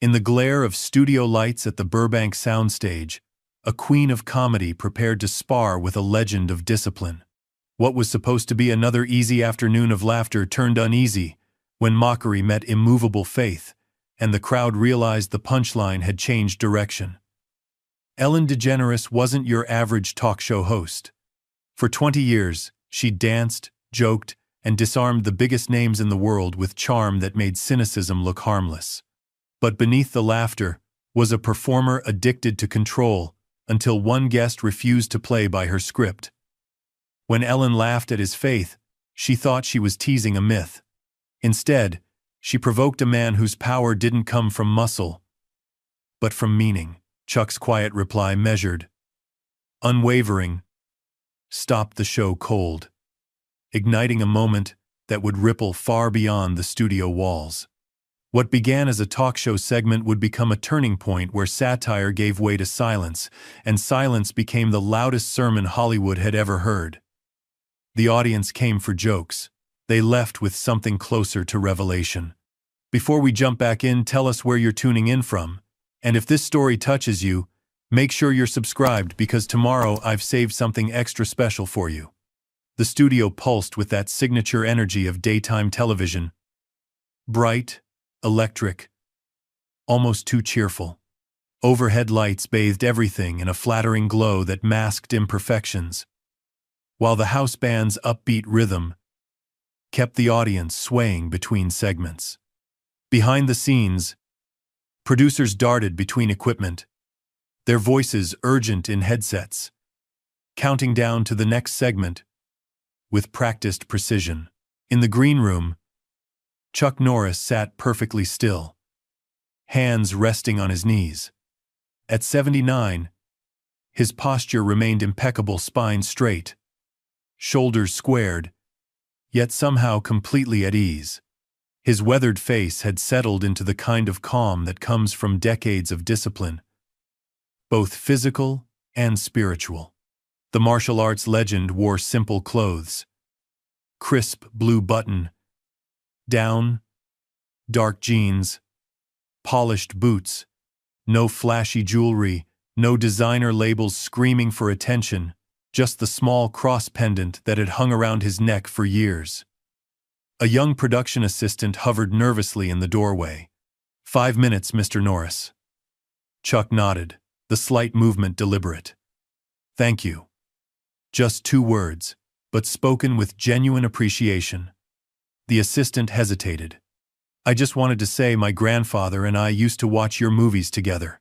In the glare of studio lights at the Burbank soundstage, a queen of comedy prepared to spar with a legend of discipline. What was supposed to be another easy afternoon of laughter turned uneasy when mockery met immovable faith, and the crowd realized the punchline had changed direction. Ellen DeGeneres wasn't your average talk show host. For 20 years, she danced, joked, and disarmed the biggest names in the world with charm that made cynicism look harmless. But beneath the laughter was a performer addicted to control until one guest refused to play by her script. When Ellen laughed at his faith, she thought she was teasing a myth. Instead, she provoked a man whose power didn't come from muscle, but from meaning. Chuck's quiet reply, measured, unwavering, stopped the show cold, igniting a moment that would ripple far beyond the studio walls. What began as a talk show segment would become a turning point where satire gave way to silence, and silence became the loudest sermon Hollywood had ever heard. The audience came for jokes. They left with something closer to revelation. Before we jump back in, tell us where you're tuning in from. And if this story touches you, make sure you're subscribed because tomorrow I've saved something extra special for you. The studio pulsed with that signature energy of daytime television. Bright, electric, almost too cheerful. Overhead lights bathed everything in a flattering glow that masked imperfections, while the house band's upbeat rhythm kept the audience swaying between segments. Behind the scenes, producers darted between equipment, their voices urgent in headsets, counting down to the next segment with practiced precision. In the green room, Chuck Norris sat perfectly still, hands resting on his knees. At 79, his posture remained impeccable, spine straight, shoulders squared, yet somehow completely at ease. His weathered face had settled into the kind of calm that comes from decades of discipline, both physical and spiritual. The martial arts legend wore simple clothes, crisp blue button down, dark jeans, polished boots, no flashy jewelry, no designer labels screaming for attention, just the small cross pendant that had hung around his neck for years. A young production assistant hovered nervously in the doorway. 5 minutes, Mr. Norris. Chuck nodded, the slight movement deliberate. Thank you. Just 2 words, but spoken with genuine appreciation. The assistant hesitated. I just wanted to say my grandfather and I used to watch your movies together.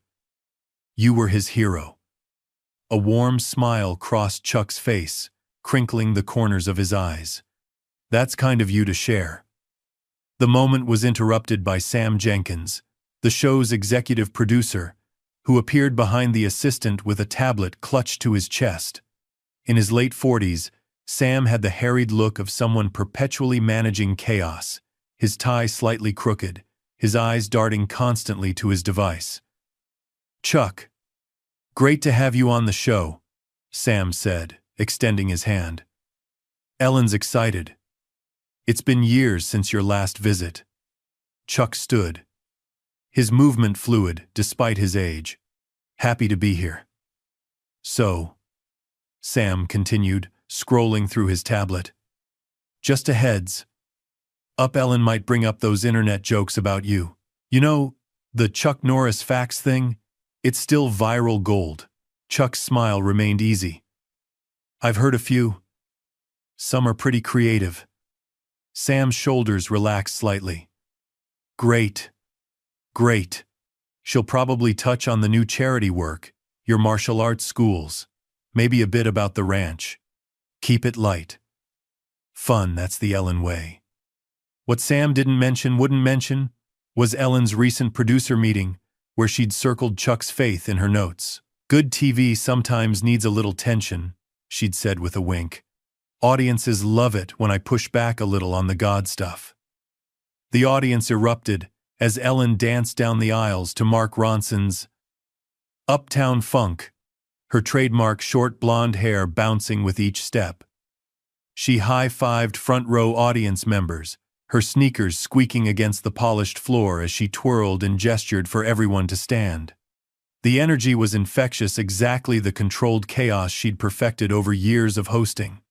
You were his hero. A warm smile crossed Chuck's face, crinkling the corners of his eyes. That's kind of you to share. The moment was interrupted by Sam Jenkins, the show's executive producer, who appeared behind the assistant with a tablet clutched to his chest. In his late 40s, Sam had the harried look of someone perpetually managing chaos, his tie slightly crooked, his eyes darting constantly to his device. Chuck, great to have you on the show, Sam said, extending his hand. Ellen's excited. It's been years since your last visit. Chuck stood, his movement fluid despite his age. Happy to be here. So, Sam continued, scrolling through his tablet. Just a heads up, Ellen might bring up those internet jokes about you. You know, the Chuck Norris facts thing? It's still viral gold. Chuck's smile remained easy. I've heard a few. Some are pretty creative. Sam's shoulders relaxed slightly. Great. Great. She'll probably touch on the new charity work, your martial arts schools, maybe a bit about the ranch. Keep it light. Fun, that's the Ellen way. What Sam wouldn't mention, was Ellen's recent producer meeting, where she'd circled Chuck's faith in her notes. Good TV sometimes needs a little tension, she'd said with a wink. Audiences love it when I push back a little on the God stuff. The audience erupted as Ellen danced down the aisles to Mark Ronson's Uptown Funk, her trademark short blonde hair bouncing with each step. She high-fived front-row audience members, her sneakers squeaking against the polished floor as she twirled and gestured for everyone to stand. The energy was infectious, exactly the controlled chaos she'd perfected over years of hosting.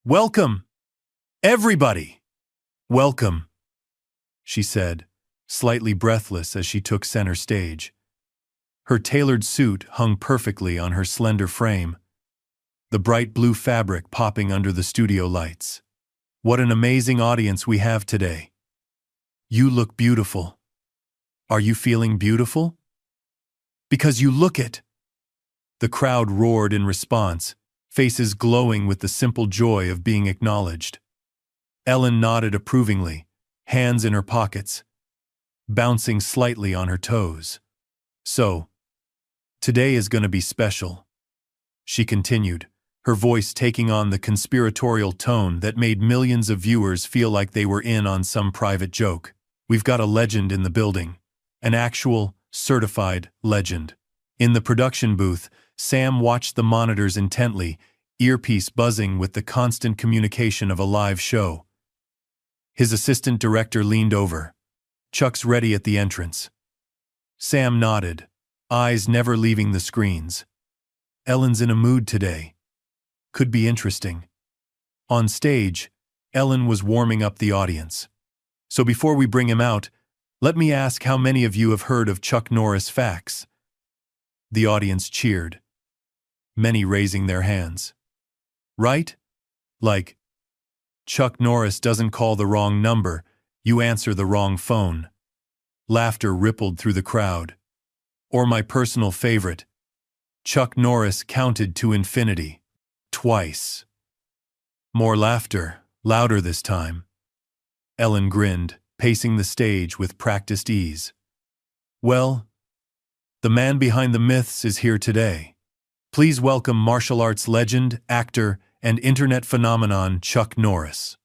"Welcome, everybody! Welcome," she said, slightly breathless as she took center stage. Her tailored suit hung perfectly on her slender frame, the bright blue fabric popping under the studio lights. "What an amazing audience we have today. You look beautiful. Are you feeling beautiful? Because you look it." The crowd roared in response, faces glowing with the simple joy of being acknowledged. Ellen nodded approvingly, hands in her pockets, bouncing slightly on her toes. "So, today is going to be special," she continued, her voice taking on the conspiratorial tone that made millions of viewers feel like they were in on some private joke. "We've got a legend in the building, an actual, certified legend." In the production booth, Sam watched the monitors intently, earpiece buzzing with the constant communication of a live show. His assistant director leaned over. "Chuck's ready at the entrance." Sam nodded, eyes never leaving the screens. "Ellen's in a mood today. Could be interesting." On stage, Ellen was warming up the audience. "So before we bring him out, let me ask how many of you have heard of Chuck Norris facts?" The audience cheered, many raising their hands. "Right? Like, Chuck Norris doesn't call the wrong number, you answer the wrong phone." Laughter rippled through the crowd. Or my personal favorite, Chuck Norris counted to infinity. Twice. More laughter, louder this time. Ellen grinned, pacing the stage with practiced ease. "Well, the man behind the myths is here today. Please welcome martial arts legend, actor, and internet phenomenon Chuck Norris."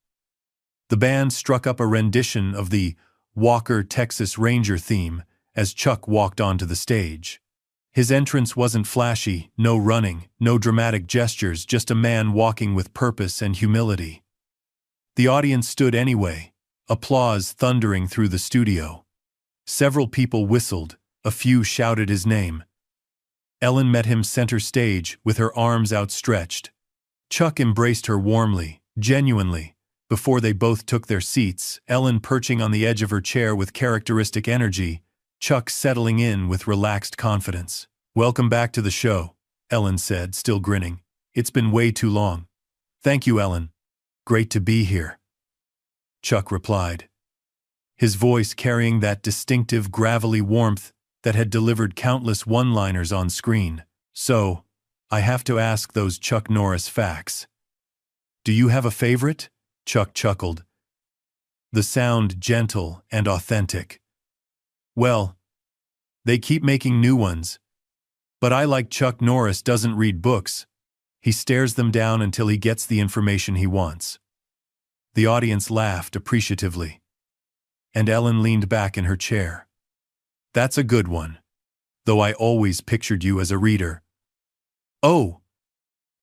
The band struck up a rendition of the Walker, Texas Ranger theme as Chuck walked onto the stage. His entrance wasn't flashy, no running, no dramatic gestures, just a man walking with purpose and humility. The audience stood anyway, applause thundering through the studio. Several people whistled, a few shouted his name. Ellen met him center stage with her arms outstretched. Chuck embraced her warmly, genuinely. Before they both took their seats, Ellen perching on the edge of her chair with characteristic energy, Chuck settling in with relaxed confidence. "Welcome back to the show," Ellen said, still grinning. "It's been way too long." "Thank you, Ellen. Great to be here," Chuck replied, his voice carrying that distinctive gravelly warmth that had delivered countless one-liners on screen. "So, I have to ask those Chuck Norris facts. Do you have a favorite?" Chuck chuckled, the sound gentle and authentic. "Well, they keep making new ones. But I like Chuck Norris doesn't read books. He stares them down until he gets the information he wants." The audience laughed appreciatively, and Ellen leaned back in her chair. "That's a good one. Though I always pictured you as a reader." "Oh,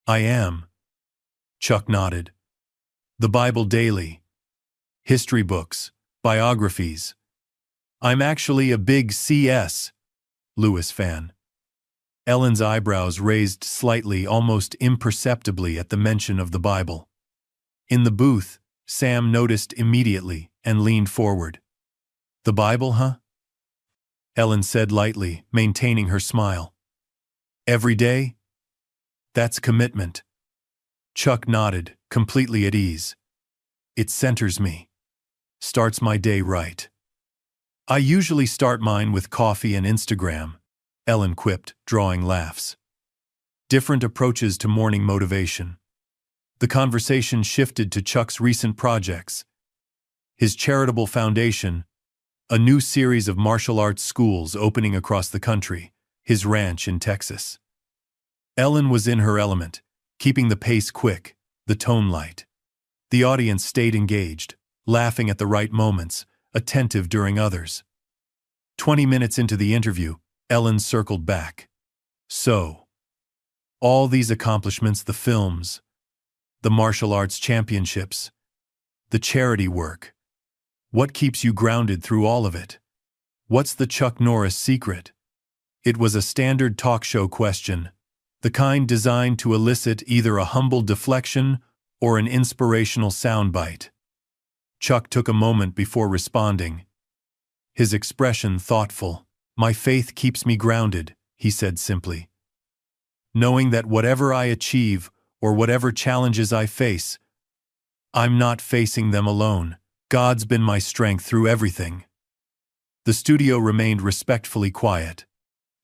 I am," Chuck nodded. "The Bible daily. History books, biographies. I'm actually a big C.S. Lewis fan." Ellen's eyebrows raised slightly, almost imperceptibly at the mention of the Bible. In the booth, Sam noticed immediately and leaned forward. "The Bible, huh?" Ellen said lightly, maintaining her smile. "Every day? That's commitment." Chuck nodded, completely at ease. "It centers me. Starts my day right." "I usually start mine with coffee and Instagram," Ellen quipped, drawing laughs. Different approaches to morning motivation. The conversation shifted to Chuck's recent projects. His charitable foundation, a new series of martial arts schools opening across the country, his ranch in Texas. Ellen was in her element, keeping the pace quick, the tone light. The audience stayed engaged, laughing at the right moments, attentive during others. 20 minutes into the interview, Ellen circled back. "So, all these accomplishments, the films, the martial arts championships, the charity work, What keeps you grounded through all of it? What's the Chuck Norris secret? It was a standard talk show question, the kind designed to elicit either a humble deflection or an inspirational soundbite. Chuck took a moment before responding, his expression thoughtful. My faith keeps me grounded, he said simply. Knowing that whatever I achieve or whatever challenges I face, I'm not facing them alone. God's been my strength through everything. The studio remained respectfully quiet.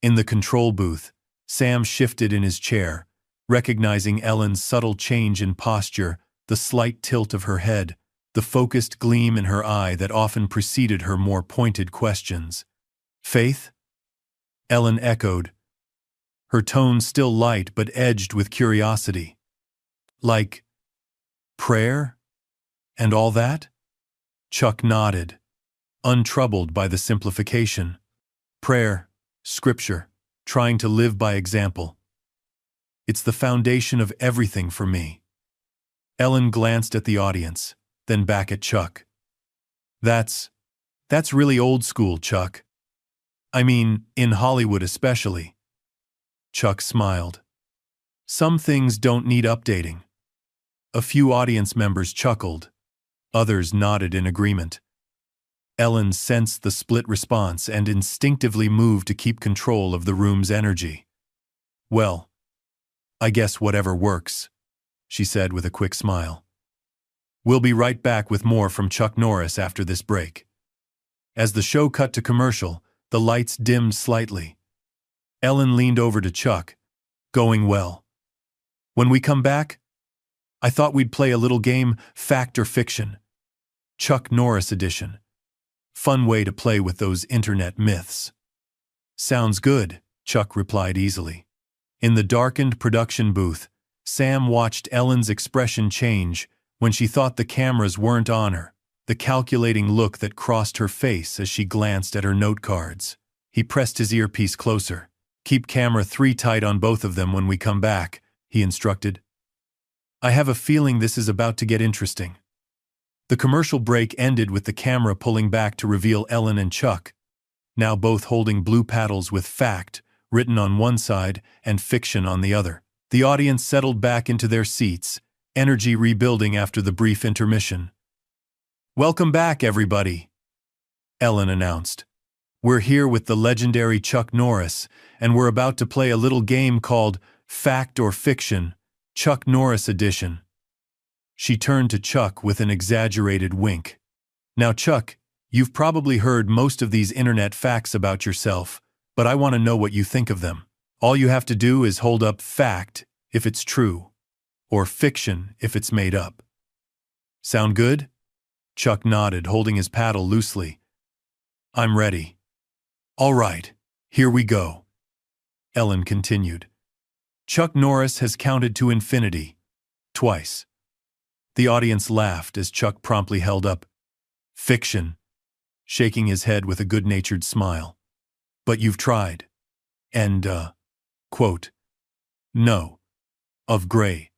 In the control booth, Sam shifted in his chair, recognizing Ellen's subtle change in posture, the slight tilt of her head, the focused gleam in her eye that often preceded her more pointed questions. Faith? Ellen echoed, her tone still light but edged with curiosity. Like prayer? And all that? Chuck nodded, untroubled by the simplification. Prayer, scripture, trying to live by example. It's the foundation of everything for me. Ellen glanced at the audience, then back at Chuck. That's really old school, Chuck. I mean, in Hollywood especially. Chuck smiled. Some things don't need updating. A few audience members chuckled. Others nodded in agreement. Ellen sensed the split response and instinctively moved to keep control of the room's energy. Well, I guess whatever works, she said with a quick smile. We'll be right back with more from Chuck Norris after this break. As the show cut to commercial, the lights dimmed slightly. Ellen leaned over to Chuck, going well. When we come back, I thought we'd play a little game, Fact or Fiction. Chuck Norris edition. Fun way to play with those internet myths. Sounds good, Chuck replied easily. In the darkened production booth, Sam watched Ellen's expression change when she thought the cameras weren't on her, the calculating look that crossed her face as she glanced at her note cards. He pressed his earpiece closer. Keep camera 3 tight on both of them when we come back, he instructed. I have a feeling this is about to get interesting. The commercial break ended with the camera pulling back to reveal Ellen and Chuck, now both holding blue paddles with fact written on one side and fiction on the other. The audience settled back into their seats, energy rebuilding after the brief intermission. Welcome back, everybody, Ellen announced. We're here with the legendary Chuck Norris, and we're about to play a little game called Fact or Fiction, Chuck Norris edition. She turned to Chuck with an exaggerated wink. Now, Chuck, you've probably heard most of these internet facts about yourself, but I want to know what you think of them. All you have to do is hold up fact if it's true, or fiction if it's made up. Sound good? Chuck nodded, holding his paddle loosely. I'm ready. All right, here we go. Ellen continued. Chuck Norris has counted to infinity. Twice. The audience laughed as Chuck promptly held up fiction, shaking his head with a good-natured smile. But you've tried. And, quote, no. Of Gray.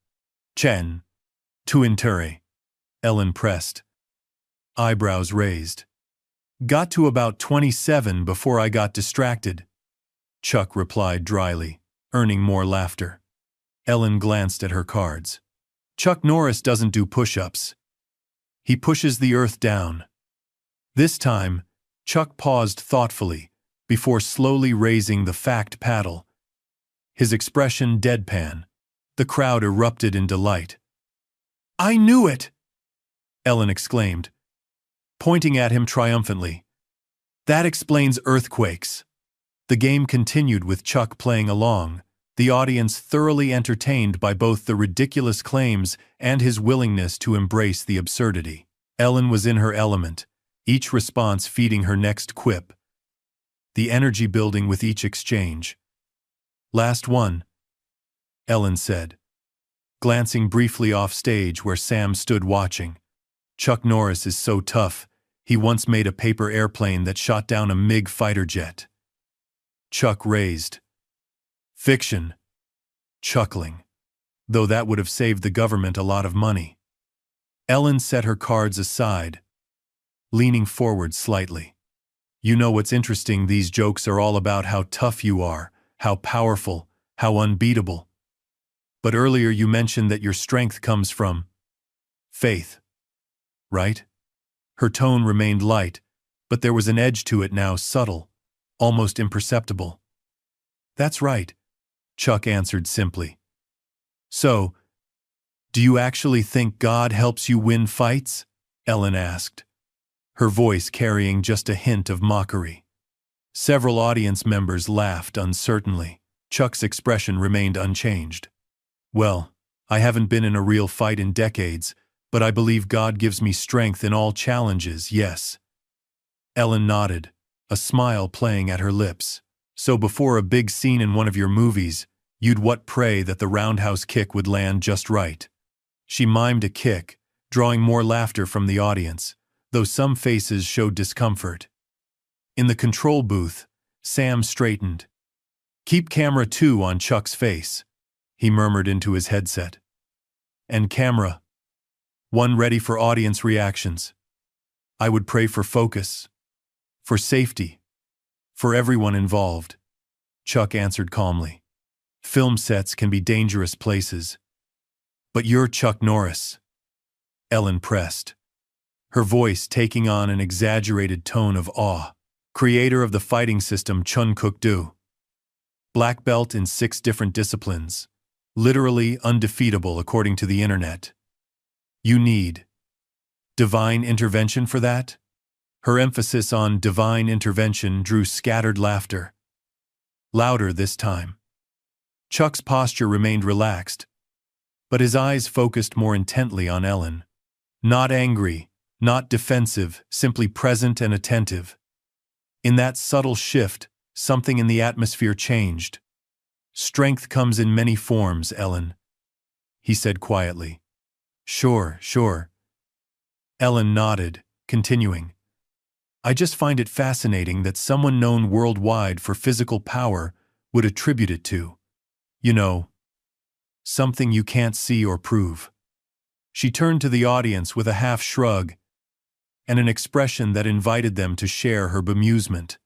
Chen. Tu intere. Ellen pressed. Eyebrows raised. Got to about 27 before I got distracted. Chuck replied dryly, earning more laughter. Ellen glanced at her cards. Chuck Norris doesn't do push-ups. He pushes the earth down. This time, Chuck paused thoughtfully before slowly raising the fact paddle. His expression deadpan. The crowd erupted in delight. I knew it! Ellen exclaimed, pointing at him triumphantly. That explains earthquakes. The game continued with Chuck playing along, the audience thoroughly entertained by both the ridiculous claims and his willingness to embrace the absurdity. Ellen was in her element, each response feeding her next quip, the energy building with each exchange. Last one, Ellen said, glancing briefly off stage where Sam stood watching. Chuck Norris is so tough, he once made a paper airplane that shot down a MiG fighter jet. Chuck raised. Fiction. Chuckling. Though that would have saved the government a lot of money. Ellen set her cards aside. leaning forward slightly. You know what's interesting, these jokes are all about how tough you are, how powerful, how unbeatable. But earlier you mentioned that your strength comes from faith, right? Her tone remained light, but there was an edge to it now, subtle, almost imperceptible. That's right, Chuck answered simply. So, do you actually think God helps you win fights? Ellen asked, her voice carrying just a hint of mockery. Several audience members laughed uncertainly. Chuck's expression remained unchanged. Well, I haven't been in a real fight in decades, but I believe God gives me strength in all challenges, yes. Ellen nodded, a smile playing at her lips. So before a big scene in one of your movies, you'd pray that the roundhouse kick would land just right. She mimed a kick, drawing more laughter from the audience, though some faces showed discomfort. In the control booth, Sam straightened. "Keep camera 2 on Chuck's face," he murmured into his headset. "And camera 1 ready for audience reactions. I would pray for focus, for safety, for everyone involved," Chuck answered calmly. "Film sets can be dangerous places. But you're Chuck Norris," Ellen pressed, her voice taking on an exaggerated tone of awe. "Creator of the fighting system Chun Kuk Do. Black belt in 6 different disciplines. Literally undefeatable according to the internet. You need divine intervention for that?" Her emphasis on divine intervention drew scattered laughter. Louder this time. Chuck's posture remained relaxed, but his eyes focused more intently on Ellen. Not angry, not defensive, simply present and attentive. In that subtle shift, something in the atmosphere changed. "Strength comes in many forms, Ellen," he said quietly. Sure. Ellen nodded, continuing. "I just find it fascinating that someone known worldwide for physical power would attribute it to, something you can't see or prove." She turned to the audience with a half shrug and an expression that invited them to share her bemusement.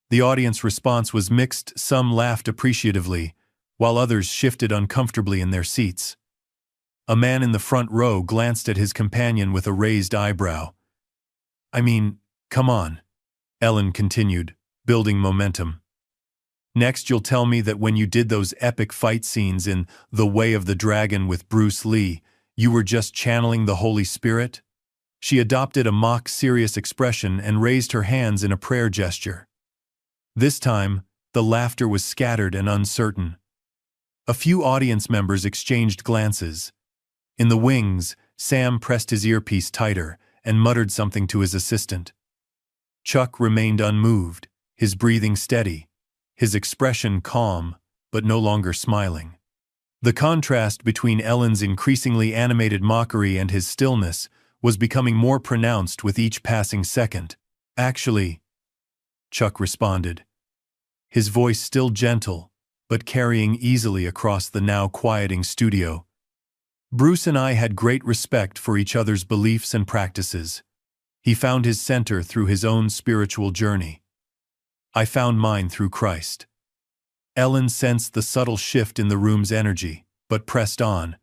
The audience response was mixed. Some laughed appreciatively, while others shifted uncomfortably in their seats. A man in the front row glanced at his companion with a raised eyebrow. "I mean, come on," Ellen continued, building momentum. "Next you'll tell me that when you did those epic fight scenes in The Way of the Dragon with Bruce Lee, you were just channeling the Holy Spirit?" She adopted a mock-serious expression and raised her hands in a prayer gesture. This time, the laughter was scattered and uncertain. A few audience members exchanged glances. In the wings, Sam pressed his earpiece tighter and muttered something to his assistant. Chuck remained unmoved, his breathing steady, his expression calm, but no longer smiling. The contrast between Ellen's increasingly animated mockery and his stillness was becoming more pronounced with each passing second. "Actually," Chuck responded, his voice still gentle, but carrying easily across the now quieting studio, "Bruce and I had great respect for each other's beliefs and practices. He found his center through his own spiritual journey. I found mine through Christ." Ellen sensed the subtle shift in the room's energy, but pressed on,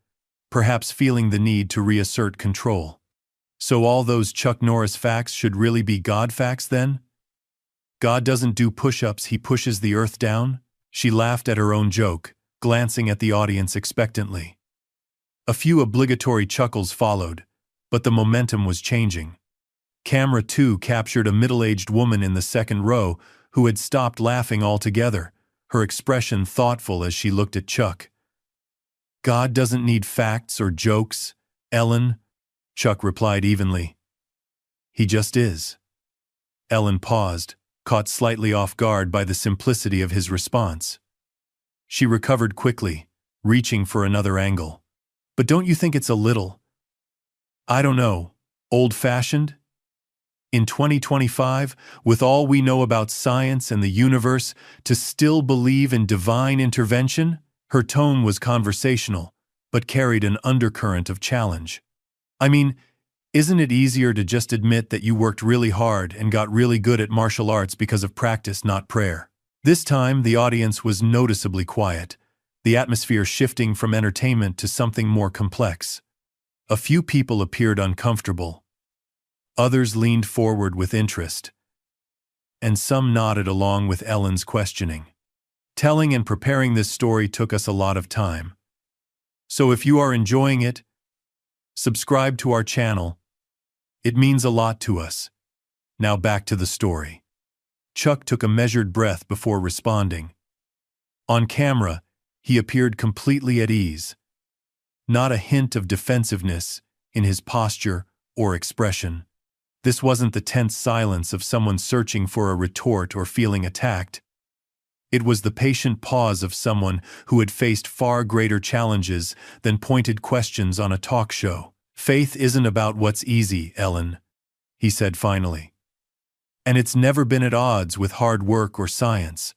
perhaps feeling the need to reassert control. "So all those Chuck Norris facts should really be God facts then? God doesn't do push-ups, he pushes the earth down?" She laughed at her own joke, glancing at the audience expectantly. A few obligatory chuckles followed, but the momentum was changing. Camera 2 captured a middle-aged woman in the second row who had stopped laughing altogether, her expression thoughtful as she looked at Chuck. "God doesn't need facts or jokes, Ellen," Chuck replied evenly. "He just is." Ellen paused, caught slightly off guard by the simplicity of his response. She recovered quickly, reaching for another angle. "But don't you think it's a little, I don't know, old-fashioned? In 2025, with all we know about science and the universe, to still believe in divine intervention?" Her tone was conversational, but carried an undercurrent of challenge. "I mean, Isn't it easier to just admit that you worked really hard and got really good at martial arts because of practice, not prayer? This time, the audience was noticeably quiet, the atmosphere shifting from entertainment to something more complex. A few people appeared uncomfortable. Others leaned forward with interest. And some nodded along with Ellen's questioning. Telling and preparing this story took us a lot of time. So if you are enjoying it, subscribe to our channel. It means a lot to us. Now back to the story. Chuck took a measured breath before responding. On camera, he appeared completely at ease. Not a hint of defensiveness in his posture or expression. This wasn't the tense silence of someone searching for a retort or feeling attacked. It was the patient pause of someone who had faced far greater challenges than pointed questions on a talk show. "Faith isn't about what's easy, Ellen," he said finally. "And it's never been at odds with hard work or science.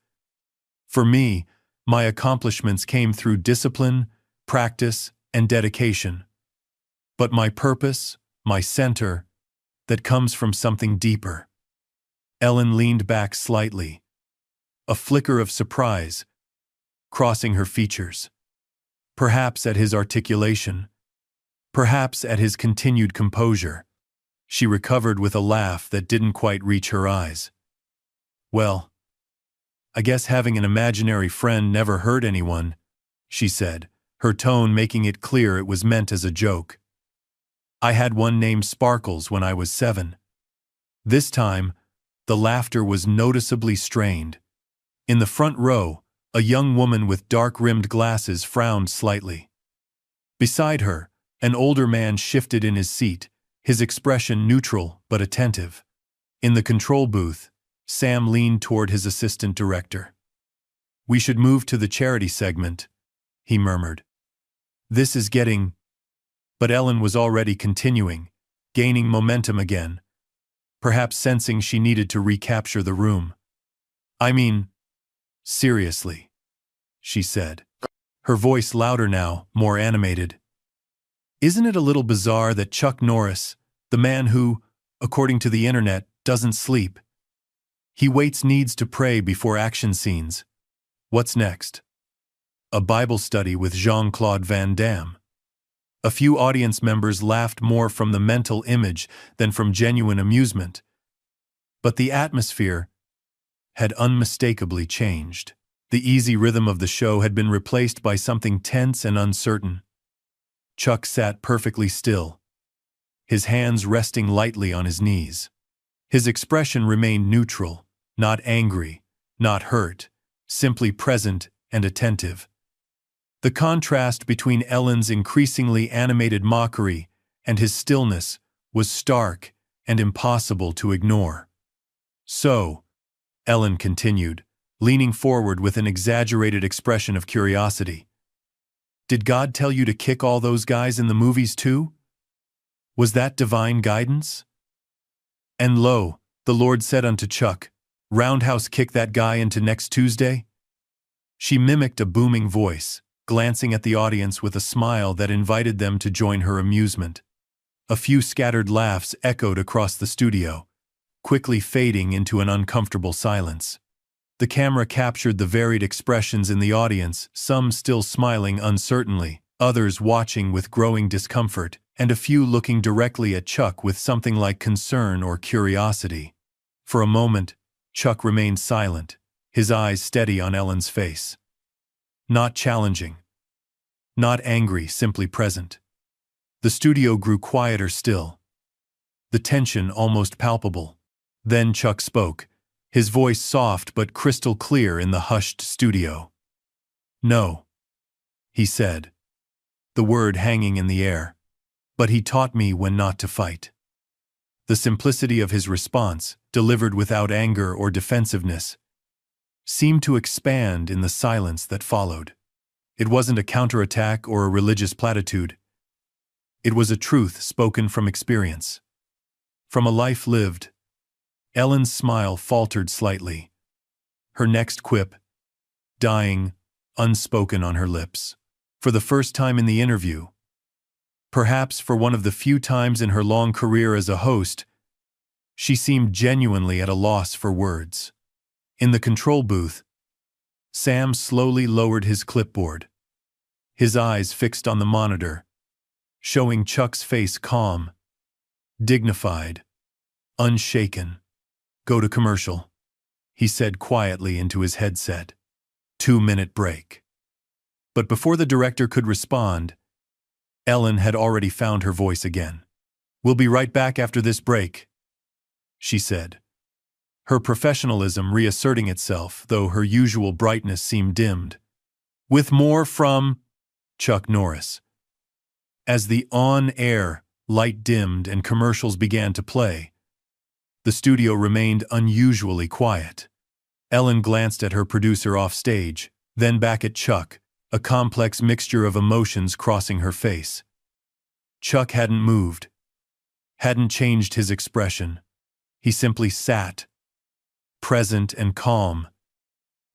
For me, my accomplishments came through discipline, practice, and dedication. But my purpose, my center, that comes from something deeper." Ellen leaned back slightly, a flicker of surprise crossing her features. Perhaps at his articulation, perhaps at his continued composure. She recovered with a laugh that didn't quite reach her eyes. "Well, I guess having an imaginary friend never hurt anyone," she said, her tone making it clear it was meant as a joke. "I had one named Sparkles when I was 7. This time, the laughter was noticeably strained. In the front row, a young woman with dark-rimmed glasses frowned slightly. Beside her, an older man shifted in his seat, his expression neutral but attentive. In the control booth, Sam leaned toward his assistant director. "We should move to the charity segment," he murmured. "This is getting—" But Ellen was already continuing, gaining momentum again, perhaps sensing she needed to recapture the room. "I mean, seriously," she said, her voice louder now, more animated. "Isn't it a little bizarre that Chuck Norris, the man who, according to the internet, doesn't sleep, he waits needs to pray before action scenes? What's next? A Bible study with Jean-Claude Van Damme?" A few audience members laughed more from the mental image than from genuine amusement. But the atmosphere had unmistakably changed. The easy rhythm of the show had been replaced by something tense and uncertain. Chuck sat perfectly still, his hands resting lightly on his knees. His expression remained neutral, not angry, not hurt, simply present and attentive. The contrast between Ellen's increasingly animated mockery and his stillness was stark and impossible to ignore. "So," Ellen continued, leaning forward with an exaggerated expression of curiosity, "did God tell you to kick all those guys in the movies too? Was that divine guidance? And lo, the Lord said unto Chuck, roundhouse kick that guy into next Tuesday?" She mimicked a booming voice, glancing at the audience with a smile that invited them to join her amusement. A few scattered laughs echoed across the studio, quickly fading into an uncomfortable silence. The camera captured the varied expressions in the audience, some still smiling uncertainly, others watching with growing discomfort, and a few looking directly at Chuck with something like concern or curiosity. For a moment, Chuck remained silent, his eyes steady on Ellen's face. Not challenging, not angry, simply present. The studio grew quieter still, the tension almost palpable. Then Chuck spoke, his voice soft but crystal clear in the hushed studio. "No," he said, the word hanging in the air. "But he taught me when not to fight." The simplicity of his response, delivered without anger or defensiveness, seemed to expand in the silence that followed. It wasn't a counterattack or a religious platitude. It was a truth spoken from experience, from a life lived. Ellen's smile faltered slightly, her next quip dying, unspoken on her lips. For the first time in the interview, Perhaps for one of the few times in her long career as a host, she seemed genuinely at a loss for words. In the control booth, Sam slowly lowered his clipboard, his eyes fixed on the monitor, showing Chuck's face calm, dignified, unshaken. "Go to commercial," he said quietly into his headset. 2-minute break. But before the director could respond, Ellen had already found her voice again. "We'll be right back after this break," she said, her professionalism reasserting itself, though her usual brightness seemed dimmed. "With more from Chuck Norris." As the on-air light dimmed and commercials began to play, the studio remained unusually quiet. Ellen glanced at her producer off stage, then back at Chuck, a complex mixture of emotions crossing her face. Chuck hadn't moved, hadn't changed his expression. He simply sat, present and calm,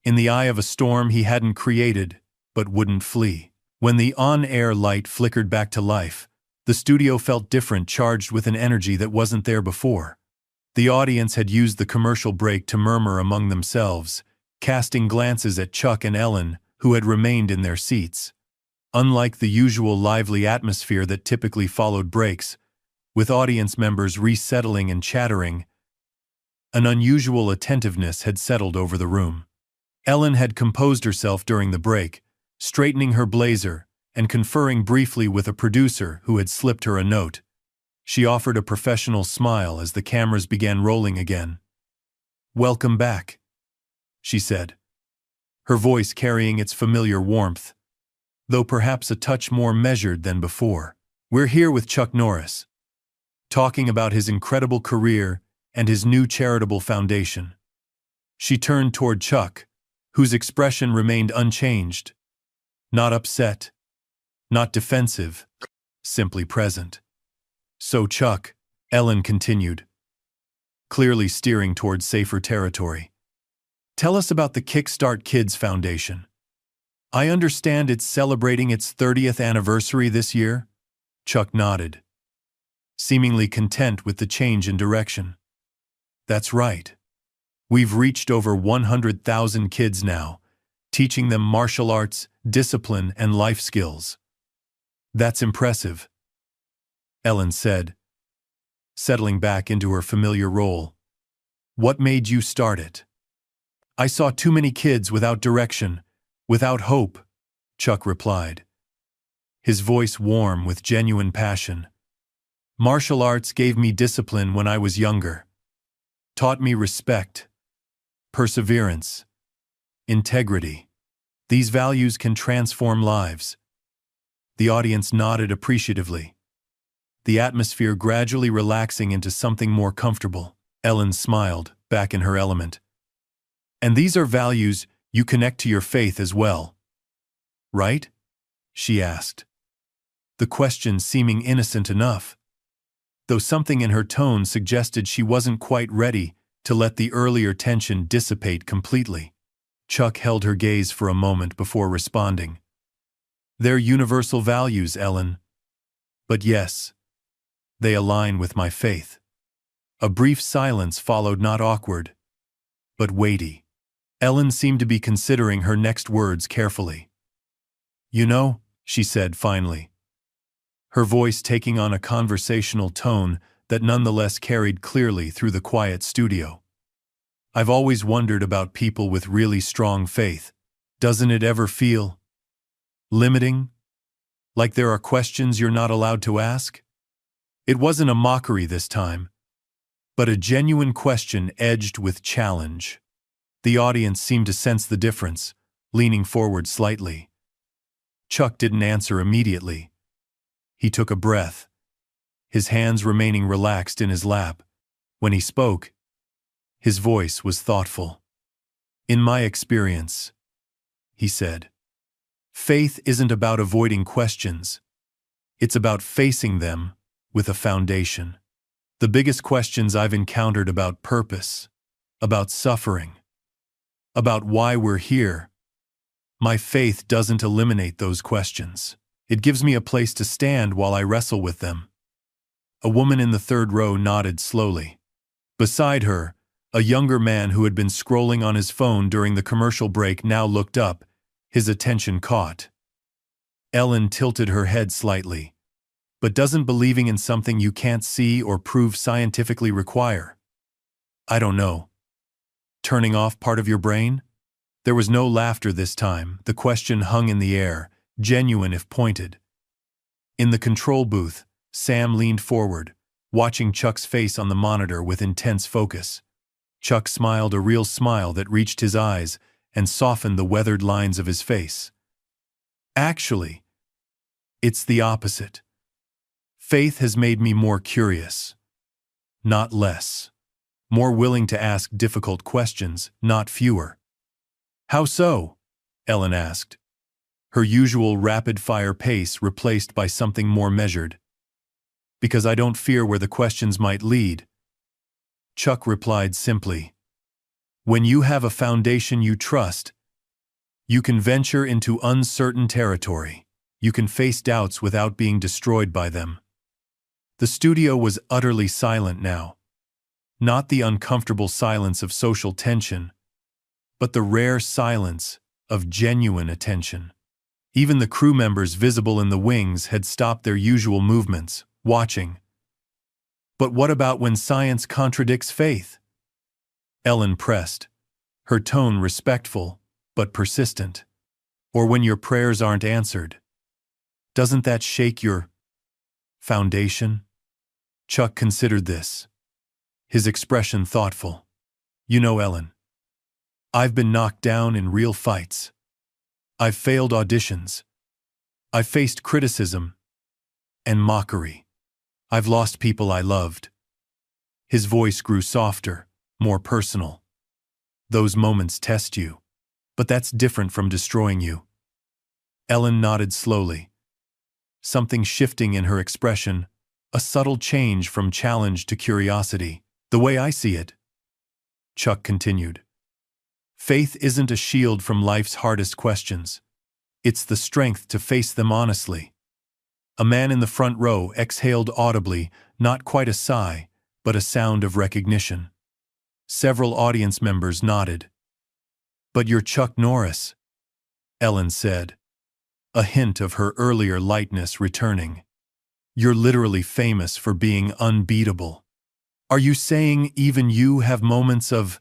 in the eye of a storm he hadn't created, but wouldn't flee. When the on-air light flickered back to life, the studio felt different, charged with an energy that wasn't there before. The audience had used the commercial break to murmur among themselves, casting glances at Chuck and Ellen, who had remained in their seats. Unlike the usual lively atmosphere that typically followed breaks, with audience members resettling and chattering, an unusual attentiveness had settled over the room. Ellen had composed herself during the break, straightening her blazer and conferring briefly with a producer who had slipped her a note. She offered a professional smile as the cameras began rolling again. "Welcome back," she said, her voice carrying its familiar warmth, though perhaps a touch more measured than before. "We're here with Chuck Norris, talking about his incredible career and his new charitable foundation." She turned toward Chuck, whose expression remained unchanged. Not upset, not defensive, simply present. "So Chuck," Ellen continued, clearly steering toward safer territory, "tell us about the Kickstart Kids Foundation. I understand it's celebrating its 30th anniversary this year?" Chuck nodded, seemingly content with the change in direction. "That's right. We've reached over 100,000 kids now, teaching them martial arts, discipline, and life skills." "That's impressive," Ellen said, settling back into her familiar role. "What made you start it?" "I saw too many kids without direction, without hope," Chuck replied, his voice warm with genuine passion. "Martial arts gave me discipline when I was younger, taught me respect, perseverance, integrity. These values can transform lives." The audience nodded appreciatively, the atmosphere gradually relaxing into something more comfortable. Ellen smiled, back in her element. "And these are values you connect to your faith as well, right?" she asked, the question seeming innocent enough, though something in her tone suggested she wasn't quite ready to let the earlier tension dissipate completely. Chuck held her gaze for a moment before responding. "They're universal values, Ellen. But yes, they align with my faith." A brief silence followed, not awkward, but weighty. Ellen seemed to be considering her next words carefully. "You know," she said finally, her voice taking on a conversational tone that nonetheless carried clearly through the quiet studio, "I've always wondered about people with really strong faith. Doesn't it ever feel limiting? Like there are questions you're not allowed to ask?" It wasn't a mockery this time, but a genuine question edged with challenge. The audience seemed to sense the difference, leaning forward slightly. Chuck didn't answer immediately. He took a breath, his hands remaining relaxed in his lap. When he spoke, his voice was thoughtful. "In my experience," he said, "faith isn't about avoiding questions. It's about facing them with a foundation. The biggest questions I've encountered about purpose, about suffering, about why we're here, my faith doesn't eliminate those questions. It gives me a place to stand while I wrestle with them. A woman in the third row nodded slowly. Beside her, a younger man who had been scrolling on his phone during the commercial break now looked up, his attention caught. Ellen tilted her head slightly. But doesn't believing in something you can't see or prove scientifically require? I don't know. Turning off part of your brain? There was no laughter this time. The question hung in the air, genuine if pointed. In the control booth, Sam leaned forward, watching Chuck's face on the monitor with intense focus. Chuck smiled, a real smile that reached his eyes and softened the weathered lines of his face. Actually, it's the opposite. Faith has made me more curious, not less. More willing to ask difficult questions, not fewer. How so? Ellen asked, her usual rapid-fire pace replaced by something more measured. Because I don't fear where the questions might lead. Chuck replied simply. When you have a foundation you trust, you can venture into uncertain territory. You can face doubts without being destroyed by them. The studio was utterly silent now. Not the uncomfortable silence of social tension, but the rare silence of genuine attention. Even the crew members visible in the wings had stopped their usual movements, watching. But what about when science contradicts faith? Ellen pressed, her tone respectful but persistent. Or when your prayers aren't answered. Doesn't that shake your foundation? Chuck considered this, his expression thoughtful. You know, Ellen, I've been knocked down in real fights. I've failed auditions. I've faced criticism and mockery. I've lost people I loved. His voice grew softer, more personal. Those moments test you, but that's different from destroying you. Ellen nodded slowly, something shifting in her expression, a subtle change from challenge to curiosity. The way I see it, Chuck continued, faith isn't a shield from life's hardest questions. It's the strength to face them honestly. A man in the front row exhaled audibly, not quite a sigh, but a sound of recognition. Several audience members nodded. But you're Chuck Norris, Ellen said, a hint of her earlier lightness returning. You're literally famous for being unbeatable. Are you saying even you have moments of,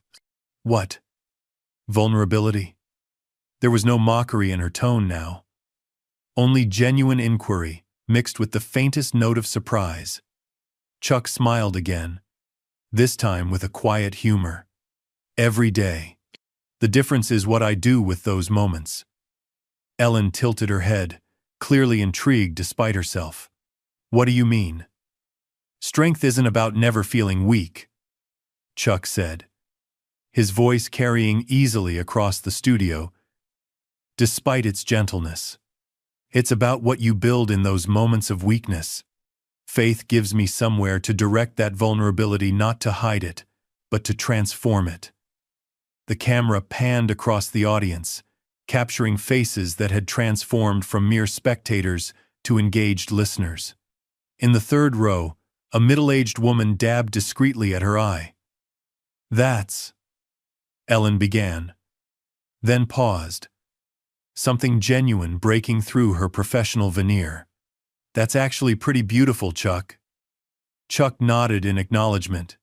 what? Vulnerability? There was no mockery in her tone now. Only genuine inquiry, mixed with the faintest note of surprise. Chuck smiled again, this time with a quiet humor. Every day. The difference is what I do with those moments. Ellen tilted her head, clearly intrigued despite herself. What do you mean? Strength isn't about never feeling weak, Chuck said, his voice carrying easily across the studio, despite its gentleness. It's about what you build in those moments of weakness. Faith gives me somewhere to direct that vulnerability, not to hide it, but to transform it. The camera panned across the audience, capturing faces that had transformed from mere spectators to engaged listeners. In the third row, a middle-aged woman dabbed discreetly at her eye. That's, Ellen began, then paused, something genuine breaking through her professional veneer. That's actually pretty beautiful, Chuck. Chuck nodded in acknowledgement,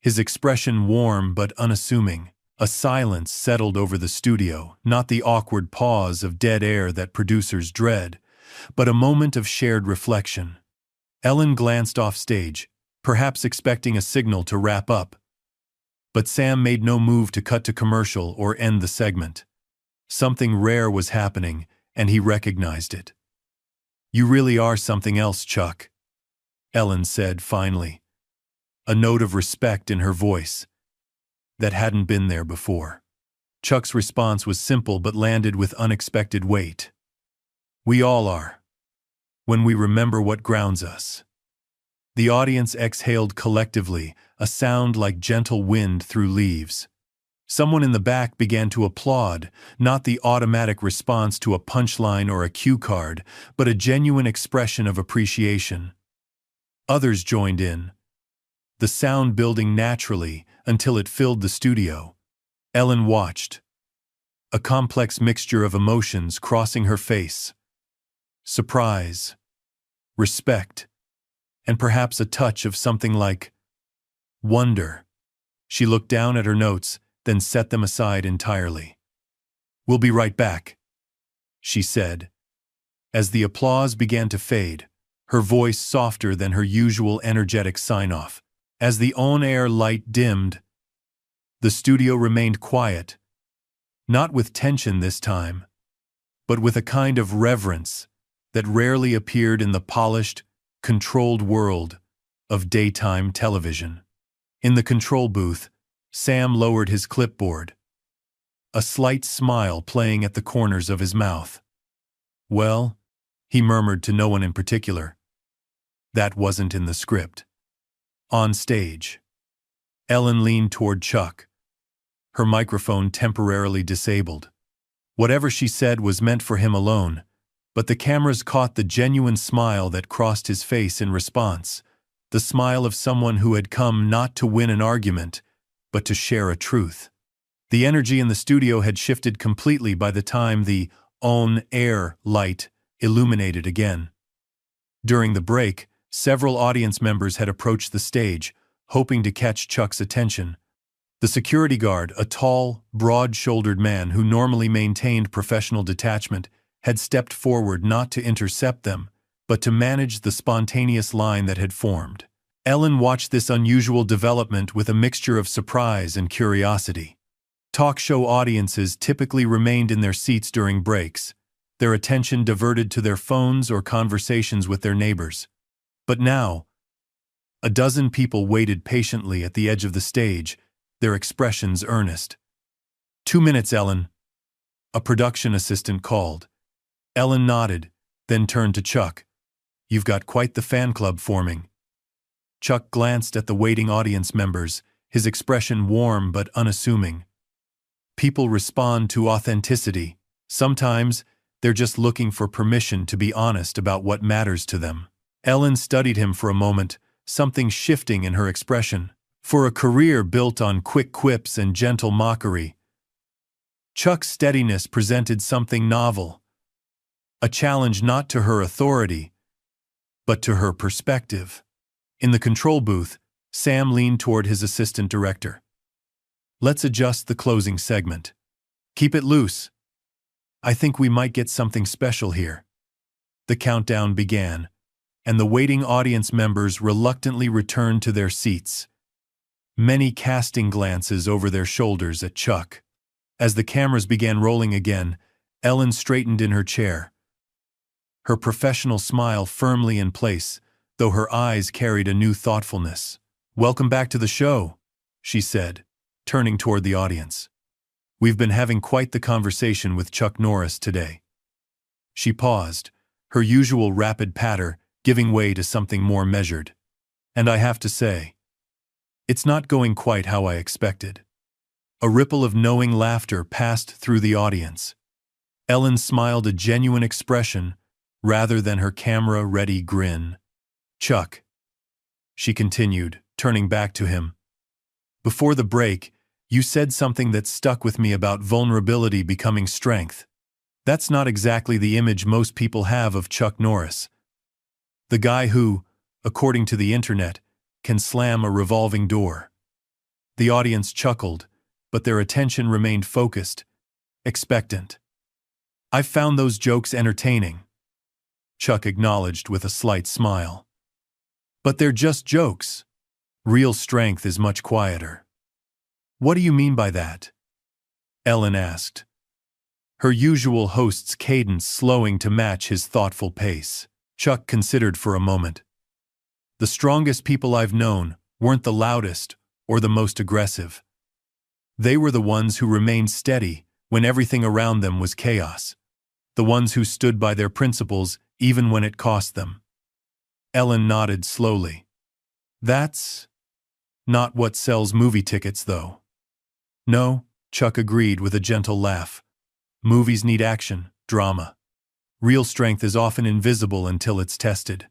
his expression warm but unassuming. A silence settled over the studio, not the awkward pause of dead air that producers dread, but a moment of shared reflection. Ellen glanced off stage, perhaps expecting a signal to wrap up. But Sam made no move to cut to commercial or end the segment. Something rare was happening, and he recognized it. You really are something else, Chuck, Ellen said finally, a note of respect in her voice that hadn't been there before. Chuck's response was simple but landed with unexpected weight. We all are, when we remember what grounds us. The audience exhaled collectively, a sound like gentle wind through leaves. Someone in the back began to applaud, not the automatic response to a punchline or a cue card, but a genuine expression of appreciation. Others joined in, the sound building naturally until it filled the studio. Ellen watched, a complex mixture of emotions crossing her face. Surprise, respect, and perhaps a touch of something like wonder. She looked down at her notes, then set them aside entirely. "We'll be right back," she said. As the applause began to fade, her voice softer than her usual energetic sign-off. As the on-air light dimmed, the studio remained quiet, not with tension this time, but with a kind of reverence that rarely appeared in the polished, controlled world of daytime television. In the control booth, Sam lowered his clipboard, a slight smile playing at the corners of his mouth. "Well," he murmured to no one in particular, "that wasn't in the script." On stage, Ellen leaned toward Chuck, her microphone temporarily disabled. Whatever she said was meant for him alone, but the cameras caught the genuine smile that crossed his face in response, the smile of someone who had come not to win an argument, but to share a truth. The energy in the studio had shifted completely by the time the on-air light illuminated again. During the break, several audience members had approached the stage, hoping to catch Chuck's attention. The security guard, a tall, broad-shouldered man who normally maintained professional detachment, had stepped forward not to intercept them, but to manage the spontaneous line that had formed. Ellen watched this unusual development with a mixture of surprise and curiosity. Talk show audiences typically remained in their seats during breaks, their attention diverted to their phones or conversations with their neighbors. But now, a dozen people waited patiently at the edge of the stage, their expressions earnest. "2 minutes, Ellen," a production assistant called. Ellen nodded, then turned to Chuck. "You've got quite the fan club forming." Chuck glanced at the waiting audience members, his expression warm but unassuming. People respond to authenticity. Sometimes, they're just looking for permission to be honest about what matters to them. Ellen studied him for a moment, something shifting in her expression. For a career built on quick quips and gentle mockery, Chuck's steadiness presented something novel. A challenge not to her authority, but to her perspective. In the control booth, Sam leaned toward his assistant director. "Let's adjust the closing segment. Keep it loose. I think we might get something special here." The countdown began, and the waiting audience members reluctantly returned to their seats, many casting glances over their shoulders at Chuck. As the cameras began rolling again, Ellen straightened in her chair, her professional smile firmly in place, though her eyes carried a new thoughtfulness. "Welcome back to the show," she said, turning toward the audience. "We've been having quite the conversation with Chuck Norris today." She paused, her usual rapid patter giving way to something more measured. "And I have to say, it's not going quite how I expected." A ripple of knowing laughter passed through the audience. Ellen smiled a genuine expression rather than her camera-ready grin. "Chuck," she continued, turning back to him, "before the break, you said something that stuck with me about vulnerability becoming strength. That's not exactly the image most people have of Chuck Norris. The guy who, according to the internet, can slam a revolving door." The audience chuckled, but their attention remained focused, expectant. "I've found those jokes entertaining," Chuck acknowledged with a slight smile. "But they're just jokes. Real strength is much quieter." "What do you mean by that?" Ellen asked, her usual host's cadence slowing to match his thoughtful pace. Chuck considered for a moment. "The strongest people I've known weren't the loudest or the most aggressive. They were the ones who remained steady when everything around them was chaos. The ones who stood by their principles even when it cost them." Ellen nodded slowly. "That's not what sells movie tickets, though." "No?" Chuck agreed with a gentle laugh. Movies need action, drama. Real strength is often invisible until it's tested.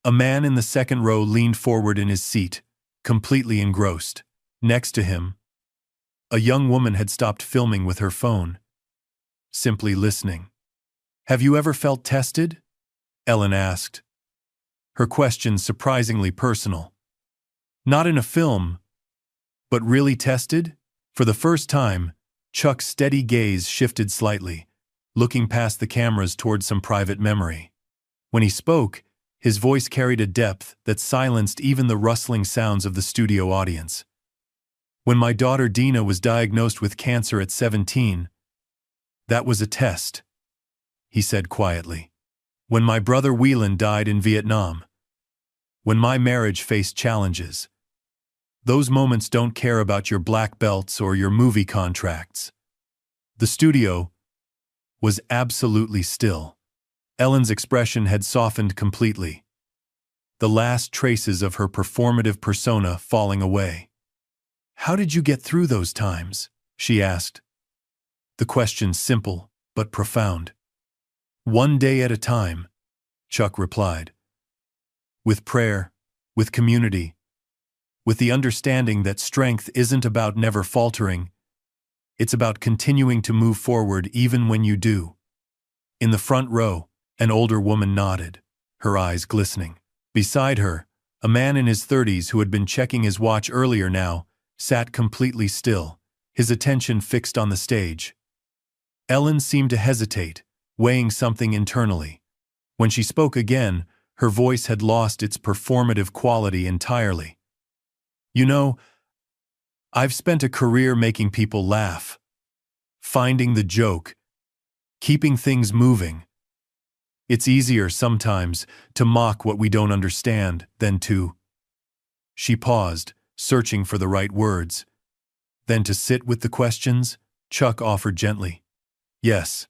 A man in the second row leaned forward in his seat, completely engrossed. Next to him, a young woman had stopped filming with her phone, simply listening. "Have you ever felt tested?" Ellen asked. Her question surprisingly personal. Not in a film, but really tested? For the first time, Chuck's steady gaze shifted slightly, looking past the cameras toward some private memory. When he spoke, his voice carried a depth that silenced even the rustling sounds of the studio audience. "When my daughter Dina was diagnosed with cancer at 17, that was a test," he said quietly. "When my brother Whelan died in Vietnam. When my marriage faced challenges. Those moments don't care about your black belts or your movie contracts." The studio was absolutely still. Ellen's expression had softened completely, the last traces of her performative persona falling away. "How did you get through those times?" she asked. The question simple but profound. "One day at a time," Chuck replied. "With prayer, with community, with the understanding that strength isn't about never faltering, it's about continuing to move forward even when you do." In the front row, an older woman nodded, her eyes glistening. Beside her, a man in his 30s who had been checking his watch earlier now sat completely still, his attention fixed on the stage. Ellen seemed to hesitate, weighing something internally. When she spoke again, her voice had lost its performative quality entirely. "You know, I've spent a career making people laugh, finding the joke, keeping things moving. It's easier sometimes to mock what we don't understand than to—" She paused, searching for the right words. "Than to sit with the questions," Chuck offered gently. "Yes."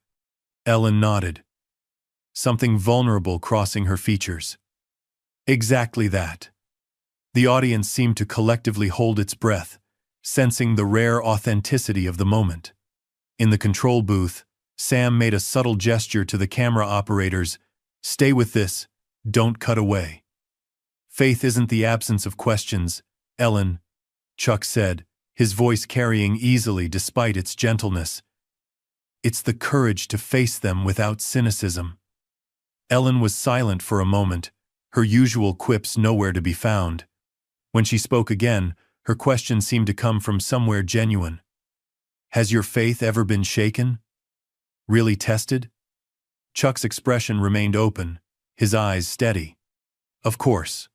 Ellen nodded, something vulnerable crossing her features. "Exactly that." The audience seemed to collectively hold its breath, sensing the rare authenticity of the moment. In the control booth, Sam made a subtle gesture to the camera operators. "Stay with this, don't cut away." "Faith isn't the absence of questions, Ellen," Chuck said, his voice carrying easily despite its gentleness. "It's the courage to face them without cynicism." Ellen was silent for a moment, her usual quips nowhere to be found. When she spoke again, her question seemed to come from somewhere genuine. "Has your faith ever been shaken? Really tested?" Chuck's expression remained open, his eyes steady. "Of course.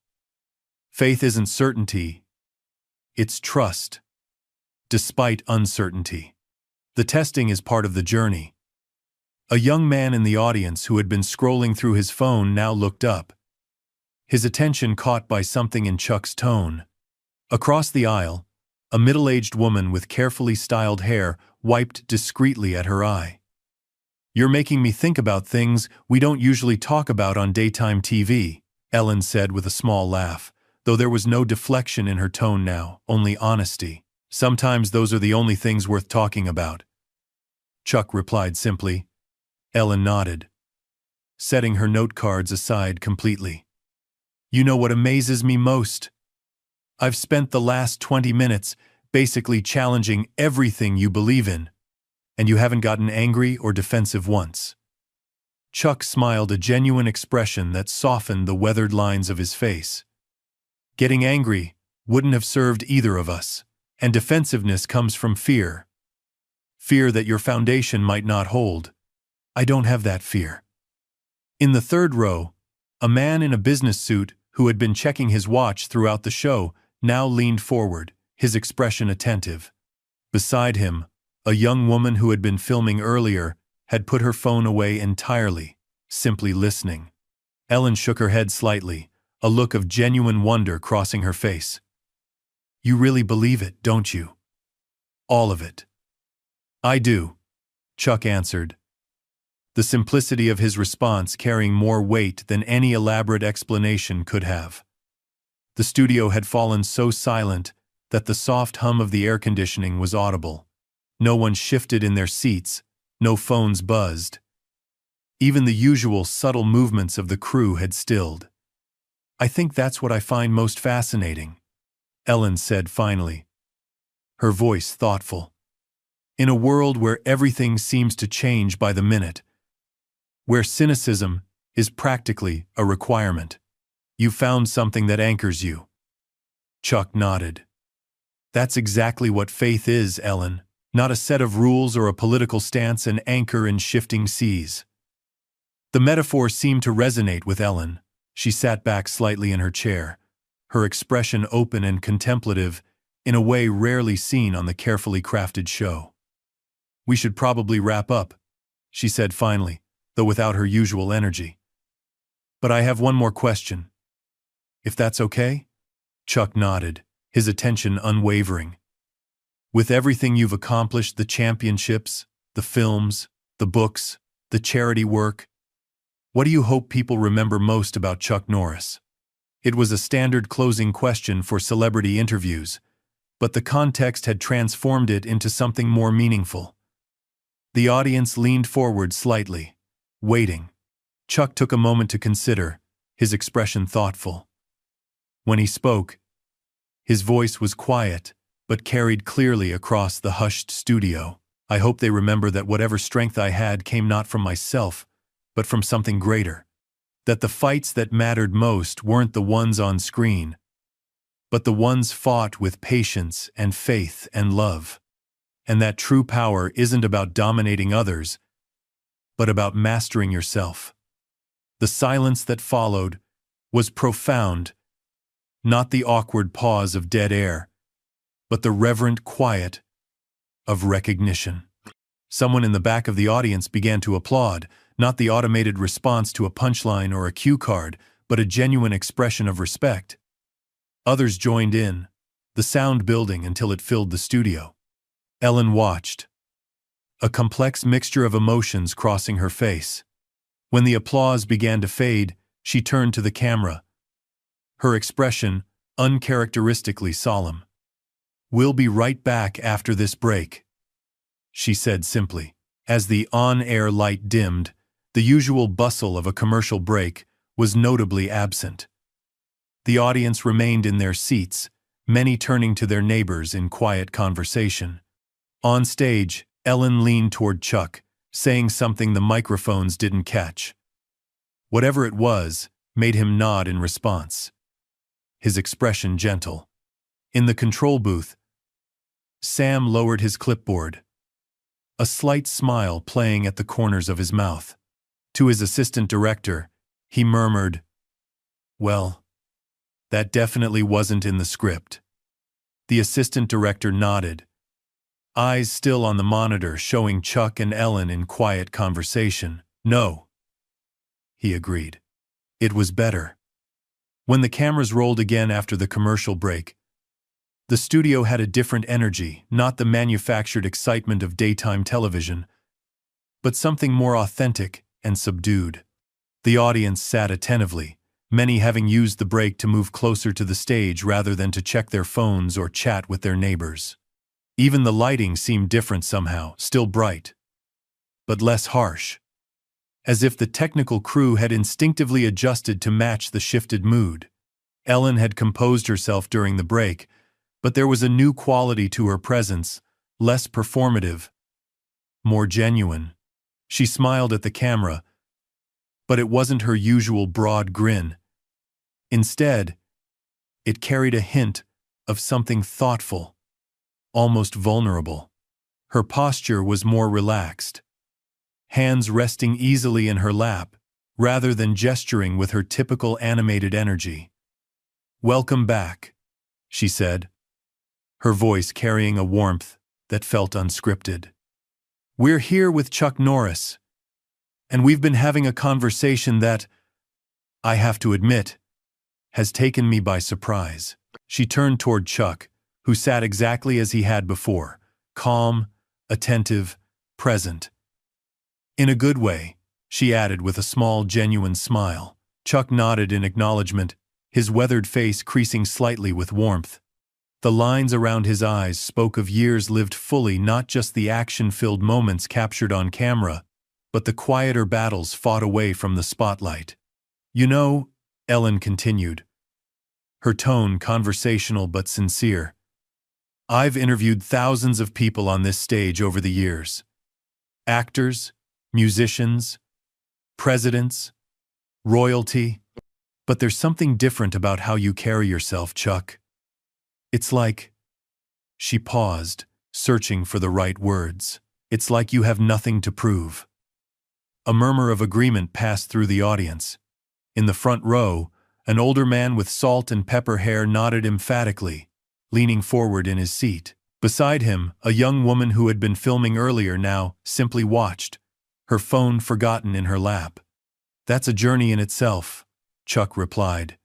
Faith isn't certainty. It's trust. Despite uncertainty. The testing is part of the journey." A young man in the audience who had been scrolling through his phone now looked up, his attention caught by something in Chuck's tone. Across the aisle, a middle-aged woman with carefully styled hair wiped discreetly at her eye. "You're making me think about things we don't usually talk about on daytime TV," Ellen said with a small laugh, though there was no deflection in her tone now, only honesty. "Sometimes those are the only things worth talking about." Chuck replied simply. Ellen nodded, setting her note cards aside completely. "You know what amazes me most? I've spent the last 20 minutes basically challenging everything you believe in, and you haven't gotten angry or defensive once." Chuck smiled, a genuine expression that softened the weathered lines of his face. "Getting angry wouldn't have served either of us, and defensiveness comes from fear. Fear that your foundation might not hold. I don't have that fear." In the third row, a man in a business suit who had been checking his watch throughout the show now leaned forward, his expression attentive. Beside him, a young woman who had been filming earlier had put her phone away entirely, simply listening. Ellen shook her head slightly, a look of genuine wonder crossing her face. "You really believe it, don't you? All of it?" "I do," Chuck answered, the simplicity of his response carrying more weight than any elaborate explanation could have. The studio had fallen so silent that the soft hum of the air conditioning was audible. No one shifted in their seats, no phones buzzed. Even the usual subtle movements of the crew had stilled. "I think that's what I find most fascinating," Ellen said finally, her voice thoughtful. "In a world where everything seems to change by the minute, where cynicism is practically a requirement, you found something that anchors you." Chuck nodded. "That's exactly what faith is, Ellen. Not a set of rules or a political stance, an anchor in shifting seas." The metaphor seemed to resonate with Ellen. She sat back slightly in her chair, her expression open and contemplative in a way rarely seen on the carefully crafted show. "We should probably wrap up," she said finally, though without her usual energy. "But I have one more question. If that's okay?" Chuck nodded, his attention unwavering. "With everything you've accomplished, the championships, the films, the books, the charity work, what do you hope people remember most about Chuck Norris?" It was a standard closing question for celebrity interviews, but the context had transformed it into something more meaningful. The audience leaned forward slightly, waiting. Chuck took a moment to consider, his expression thoughtful. When he spoke, his voice was quiet, but carried clearly across the hushed studio. "I hope they remember that whatever strength I had came not from myself, but from something greater. That the fights that mattered most weren't the ones on screen, but the ones fought with patience and faith and love. And that true power isn't about dominating others, but about mastering yourself." The silence that followed was profound, not the awkward pause of dead air, but the reverent quiet of recognition. Someone in the back of the audience began to applaud, not the automated response to a punchline or a cue card, but a genuine expression of respect. Others joined in, the sound building until it filled the studio. Ellen watched, a complex mixture of emotions crossing her face. When the applause began to fade, she turned to the camera, her expression uncharacteristically solemn. "We'll be right back after this break," she said simply. As the on-air light dimmed, the usual bustle of a commercial break was notably absent. The audience remained in their seats, many turning to their neighbors in quiet conversation. On stage, Ellen leaned toward Chuck, saying something the microphones didn't catch. Whatever it was, made him nod in response, his expression gentle. In the control booth, Sam lowered his clipboard, a slight smile playing at the corners of his mouth. To his assistant director, he murmured, "Well, that definitely wasn't in the script." The assistant director nodded, eyes still on the monitor showing Chuck and Ellen in quiet conversation. "No," he agreed. "It was better." When the cameras rolled again after the commercial break, the studio had a different energy, not the manufactured excitement of daytime television, but something more authentic and subdued. The audience sat attentively, many having used the break to move closer to the stage rather than to check their phones or chat with their neighbors. Even the lighting seemed different somehow, still bright, but less harsh, as if the technical crew had instinctively adjusted to match the shifted mood. Ellen had composed herself during the break, but there was a new quality to her presence, less performative, more genuine. She smiled at the camera, but it wasn't her usual broad grin. Instead, it carried a hint of something thoughtful, almost vulnerable. Her posture was more relaxed, hands resting easily in her lap, rather than gesturing with her typical animated energy. "Welcome back," she said, her voice carrying a warmth that felt unscripted. "We're here with Chuck Norris, and we've been having a conversation that, I have to admit, has taken me by surprise." She turned toward Chuck, who sat exactly as he had before, calm, attentive, present. "In a good way," she added with a small, genuine smile. Chuck nodded in acknowledgement, his weathered face creasing slightly with warmth. The lines around his eyes spoke of years lived fully, not just the action-filled moments captured on camera, but the quieter battles fought away from the spotlight. "You know," Ellen continued, her tone conversational but sincere, "I've interviewed thousands of people on this stage over the years. Actors, musicians, presidents, royalty. But there's something different about how you carry yourself, Chuck. It's like—" She paused, searching for the right words. "It's like you have nothing to prove." A murmur of agreement passed through the audience. In the front row, an older man with salt and pepper hair nodded emphatically, leaning forward in his seat. Beside him, a young woman who had been filming earlier now simply watched, her phone forgotten in her lap. "That's a journey in itself," Chuck replied,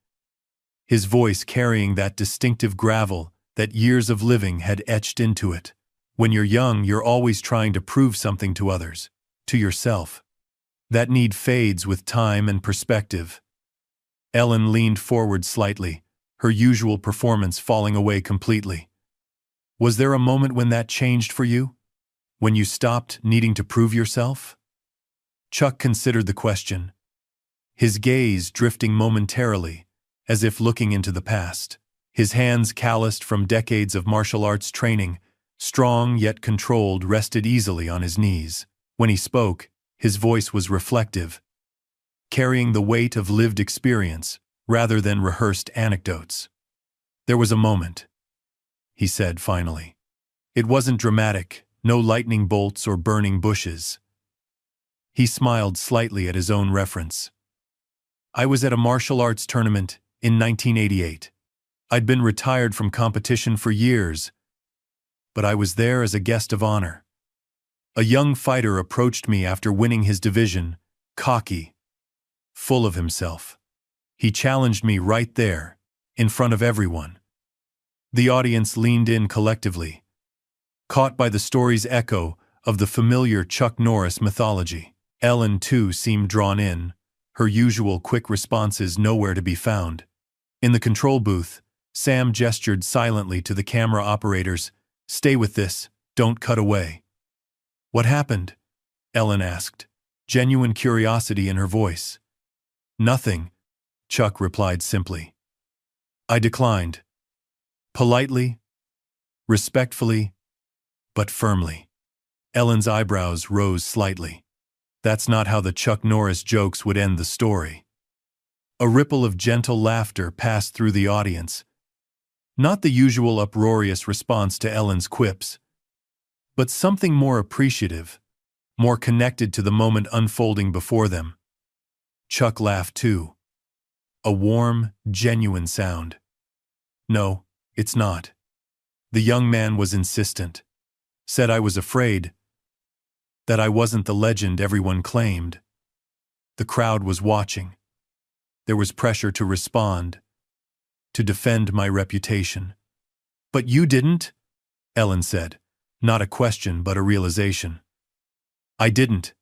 his voice carrying that distinctive gravel that years of living had etched into it. "When you're young, you're always trying to prove something to others, to yourself. That need fades with time and perspective." Ellen leaned forward slightly, her usual performance falling away completely. "Was there a moment when that changed for you? When you stopped needing to prove yourself?" Chuck considered the question, his gaze drifting momentarily, as if looking into the past. His hands, calloused from decades of martial arts training, strong yet controlled, rested easily on his knees. When he spoke, his voice was reflective, carrying the weight of lived experience rather than rehearsed anecdotes. "There was a moment," he said finally. "It wasn't dramatic, no lightning bolts or burning bushes." He smiled slightly at his own reference. "I was at a martial arts tournament in 1988. I'd been retired from competition for years, but I was there as a guest of honor. A young fighter approached me after winning his division, cocky, full of himself. He challenged me right there, in front of everyone." The audience leaned in collectively, caught by the story's echo of the familiar Chuck Norris mythology. Ellen, too, seemed drawn in, her usual quick responses nowhere to be found. In the control booth, Sam gestured silently to the camera operators, "Stay with this, don't cut away." "What happened?" Ellen asked, genuine curiosity in her voice. "Nothing," Chuck replied simply. "I declined. Politely, respectfully, but firmly." Ellen's eyebrows rose slightly. That's not how the Chuck Norris jokes would end the story. A ripple of gentle laughter passed through the audience. Not the usual uproarious response to Ellen's quips, but something more appreciative, more connected to the moment unfolding before them. Chuck laughed too. A warm, genuine sound. "No, it's not." The young man was insistent. "Said I was afraid, that I wasn't the legend everyone claimed." The crowd was watching. There was pressure to respond, to defend my reputation. "But you didn't?" Ellen said, not a question but a realization. "I didn't,"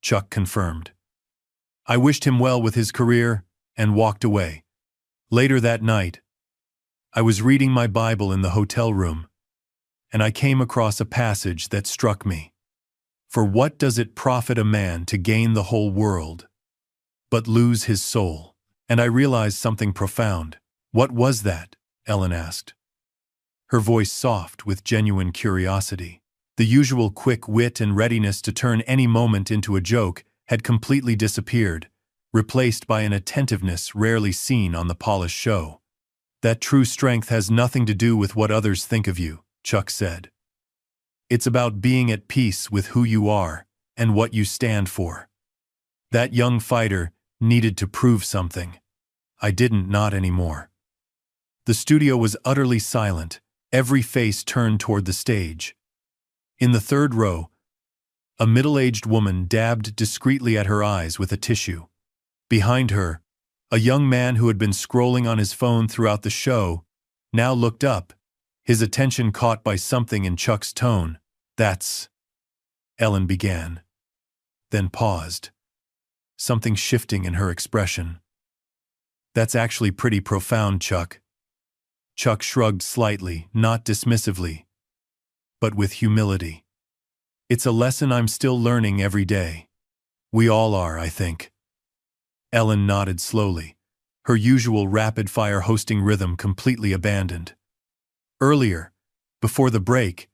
Chuck confirmed. "I wished him well with his career and walked away." Later that night, I was reading my Bible in the hotel room, and I came across a passage that struck me. "For what does it profit a man to gain the whole world, but lose his soul?" And I realized something profound. "What was that?" Ellen asked, her voice soft with genuine curiosity. The usual quick wit and readiness to turn any moment into a joke had completely disappeared, replaced by an attentiveness rarely seen on the polished show. "That true strength has nothing to do with what others think of you," Chuck said. "It's about being at peace with who you are and what you stand for." That young fighter needed to prove something. I didn't, not anymore. The studio was utterly silent, every face turned toward the stage. In the third row, a middle-aged woman dabbed discreetly at her eyes with a tissue. Behind her, a young man who had been scrolling on his phone throughout the show now looked up, his attention caught by something in Chuck's tone. "That's—" Ellen began, then paused, something shifting in her expression. "That's actually pretty profound, Chuck." Chuck shrugged slightly, not dismissively, but with humility. It's a lesson I'm still learning every day. We all are, I think. Ellen nodded slowly, her usual rapid-fire hosting rhythm completely abandoned. Earlier, before the break,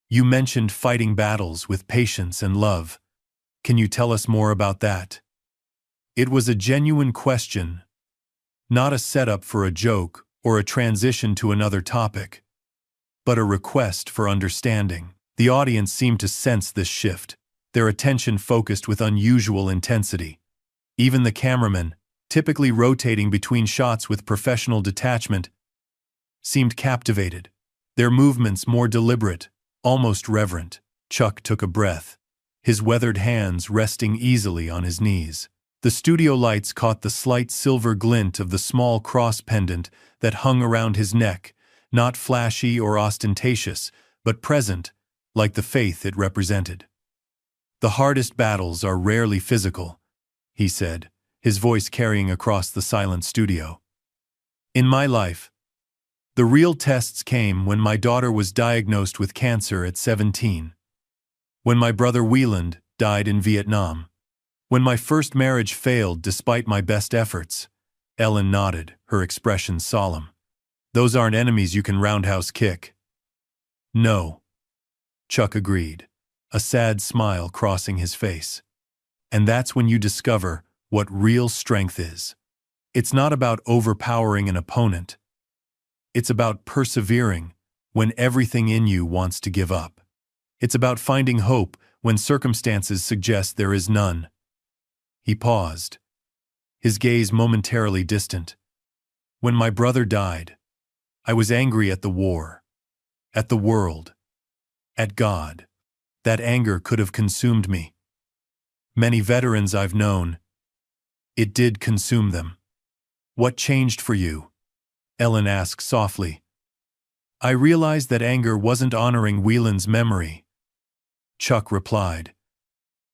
you mentioned fighting battles with patience and love. Can you tell us more about that? It was a genuine question, not a setup for a joke or a transition to another topic, but a request for understanding. The audience seemed to sense this shift, their attention focused with unusual intensity. Even the cameraman, typically rotating between shots with professional detachment, seemed captivated, their movements more deliberate, almost reverent. Chuck took a breath, his weathered hands resting easily on his knees. The studio lights caught the slight silver glint of the small cross pendant that hung around his neck, not flashy or ostentatious, but present, like the faith it represented. The hardest battles are rarely physical, he said, his voice carrying across the silent studio. In my life, the real tests came when my daughter was diagnosed with cancer at 17. When my brother Wieland died in Vietnam. When my first marriage failed despite my best efforts. Ellen nodded, her expression solemn. Those aren't enemies you can roundhouse kick. No. Chuck agreed, a sad smile crossing his face. And that's when you discover what real strength is. It's not about overpowering an opponent. It's about persevering when everything in you wants to give up. It's about finding hope when circumstances suggest there is none. He paused, his gaze momentarily distant. When my brother died, I was angry at the war, at the world, at God. That anger could have consumed me. Many veterans I've known, it did consume them. What changed for you? Ellen asked softly. I realized that anger wasn't honoring Wieland's memory. Chuck replied,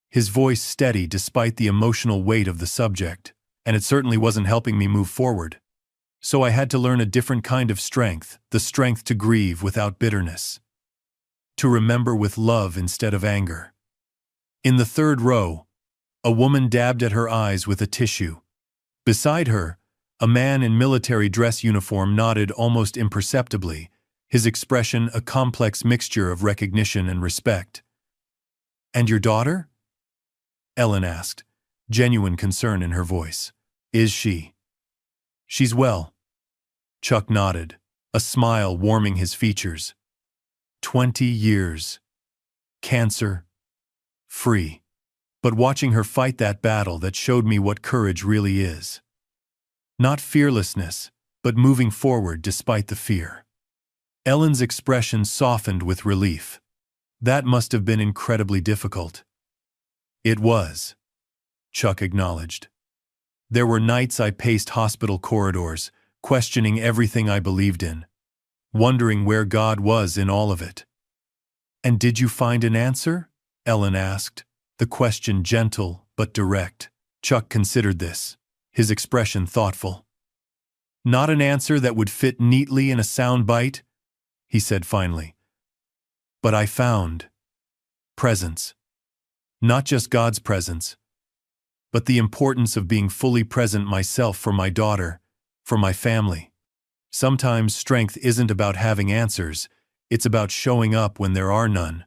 his voice steady despite the emotional weight of the subject, and it certainly wasn't helping me move forward. So I had to learn a different kind of strength, the strength to grieve without bitterness. To remember with love instead of anger. In the third row, a woman dabbed at her eyes with a tissue. Beside her, a man in military dress uniform nodded almost imperceptibly, his expression a complex mixture of recognition and respect. And your daughter? Ellen asked, genuine concern in her voice. Is she? She's well. Chuck nodded, a smile warming his features. 20 years. Cancer. Free. But watching her fight that battle that showed me what courage really is. Not fearlessness, but moving forward despite the fear. Ellen's expression softened with relief. That must have been incredibly difficult. It was, Chuck acknowledged. There were nights I paced hospital corridors, questioning everything I believed in, wondering where God was in all of it. And did you find an answer? Ellen asked, the question gentle but direct. Chuck considered this, his expression thoughtful. Not an answer that would fit neatly in a sound bite, he said finally. But I found presence. Not just God's presence, but the importance of being fully present myself for my daughter, for my family. Sometimes strength isn't about having answers, it's about showing up when there are none.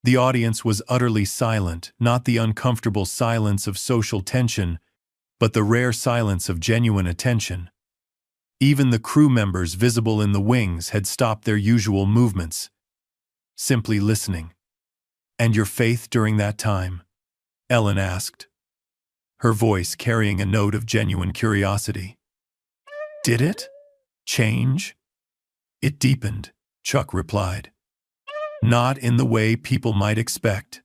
The audience was utterly silent, not the uncomfortable silence of social tension, but the rare silence of genuine attention. Even the crew members visible in the wings had stopped their usual movements, simply listening. And your faith during that time? Ellen asked, her voice carrying a note of genuine curiosity. Did it change? It deepened, Chuck replied. Not in the way people might expect.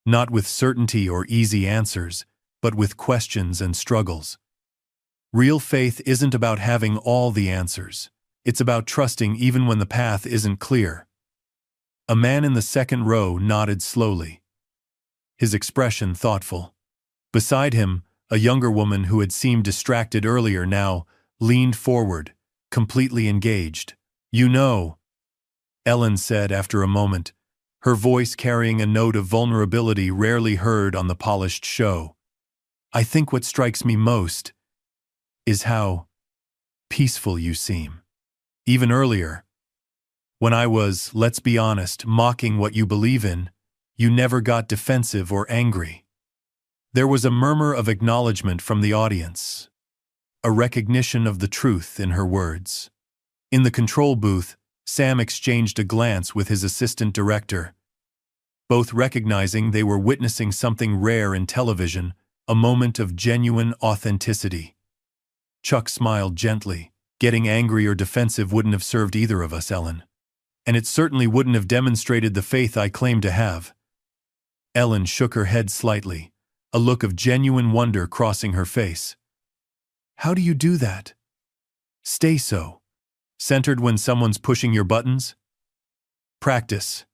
Not with certainty or easy answers, but with questions and struggles. Real faith isn't about having all the answers. It's about trusting even when the path isn't clear. A man in the second row nodded slowly, his expression thoughtful. Beside him, a younger woman who had seemed distracted earlier now leaned forward, completely engaged. "You know," Ellen said after a moment, her voice carrying a note of vulnerability rarely heard on the polished show. "I think what strikes me most is how peaceful you seem. Even earlier, when I was, let's be honest, mocking what you believe in, you never got defensive or angry." There was a murmur of acknowledgement from the audience, a recognition of the truth in her words. In the control booth, Sam exchanged a glance with his assistant director, both recognizing they were witnessing something rare in television, a moment of genuine authenticity. Chuck smiled gently. "Getting angry or defensive wouldn't have served either of us, Ellen. And it certainly wouldn't have demonstrated the faith I claim to have." Ellen shook her head slightly, a look of genuine wonder crossing her face. "How do you do that? Stay so centered when someone's pushing your buttons?" "Practice,"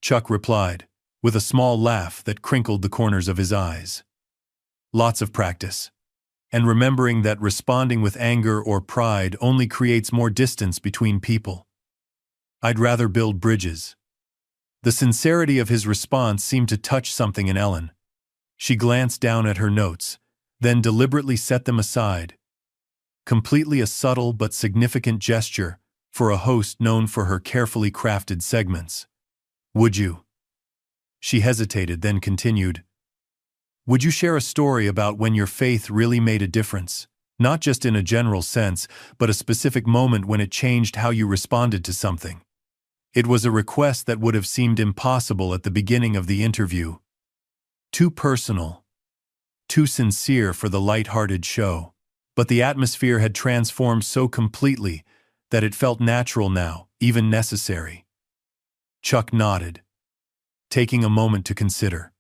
Chuck replied, with a small laugh that crinkled the corners of his eyes. "Lots of practice. And remembering that responding with anger or pride only creates more distance between people. I'd rather build bridges." The sincerity of his response seemed to touch something in Ellen. She glanced down at her notes, then deliberately set them aside. Completely a subtle but significant gesture for a host known for her carefully crafted segments. "Would you?" She hesitated, then continued. "Would you share a story about when your faith really made a difference? Not just in a general sense, but a specific moment when it changed how you responded to something." It was a request that would have seemed impossible at the beginning of the interview. Too personal, too sincere for the light-hearted show. But the atmosphere had transformed so completely that it felt natural now, even necessary. Chuck nodded, taking a moment to consider.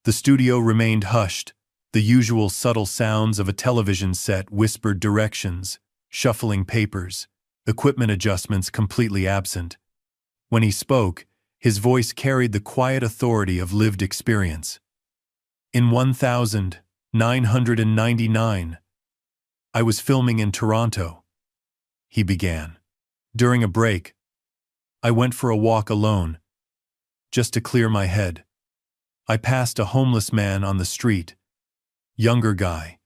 The studio remained hushed, the usual subtle sounds of a television set, whispered directions, shuffling papers, equipment adjustments completely absent. When he spoke, his voice carried the quiet authority of lived experience. "In 1999, I was filming in Toronto," he began. "During a break, I went for a walk alone, just to clear my head. I passed a homeless man on the street, younger guy,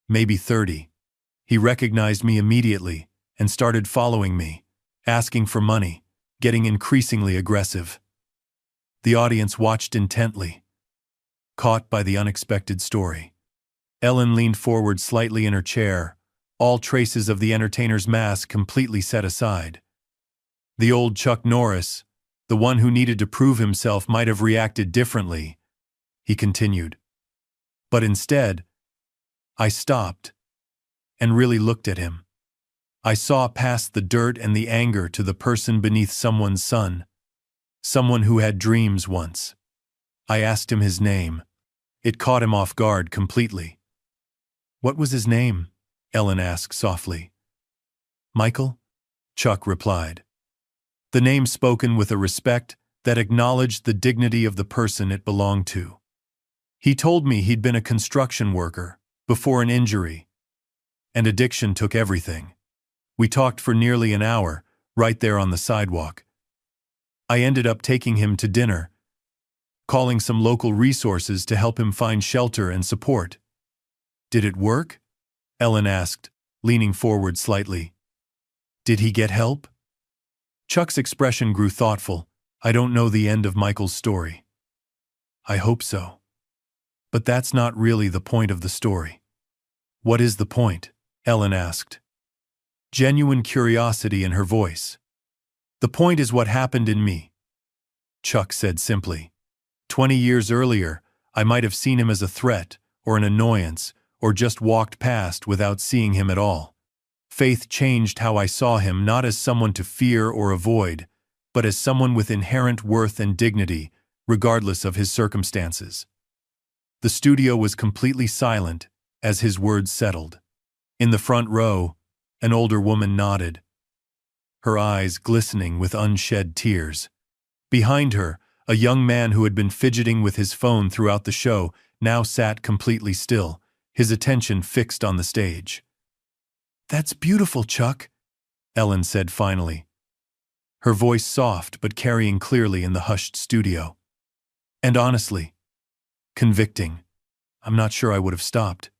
maybe 30. He recognized me immediately and started following me, asking for money, getting increasingly aggressive. The audience watched intently, caught by the unexpected story." Ellen leaned forward slightly in her chair, all traces of the entertainer's mask completely set aside. "The old Chuck Norris, the one who needed to prove himself, might have reacted differently," he continued. "But instead, I stopped and really looked at him. I saw past the dirt and the anger to the person beneath someone's sun, someone who had dreams once. I asked him his name. It caught him off guard completely." "What was his name?" Ellen asked softly. "Michael?" Chuck replied. The name spoken with a respect that acknowledged the dignity of the person it belonged to. "He told me he'd been a construction worker before an injury, and addiction took everything. We talked for nearly an hour, right there on the sidewalk. I ended up taking him to dinner, calling some local resources to help him find shelter and support." "Did it work?" Ellen asked, leaning forward slightly. "Did he get help?" Chuck's expression grew thoughtful. "I don't know the end of Michael's story. I hope so. But that's not really the point of the story." "What is the point?" Ellen asked, genuine curiosity in her voice. "The point is what happened in me," Chuck said simply. 20 years earlier, I might have seen him as a threat or an annoyance, or just walked past without seeing him at all. Faith changed how I saw him, not as someone to fear or avoid, but as someone with inherent worth and dignity, regardless of his circumstances." The studio was completely silent as his words settled. In the front row, an older woman nodded, her eyes glistening with unshed tears. Behind her, a young man who had been fidgeting with his phone throughout the show now sat completely still, his attention fixed on the stage. "That's beautiful, Chuck," Ellen said finally, her voice soft but carrying clearly in the hushed studio. And honestly, convicting. I'm not sure I would have stopped.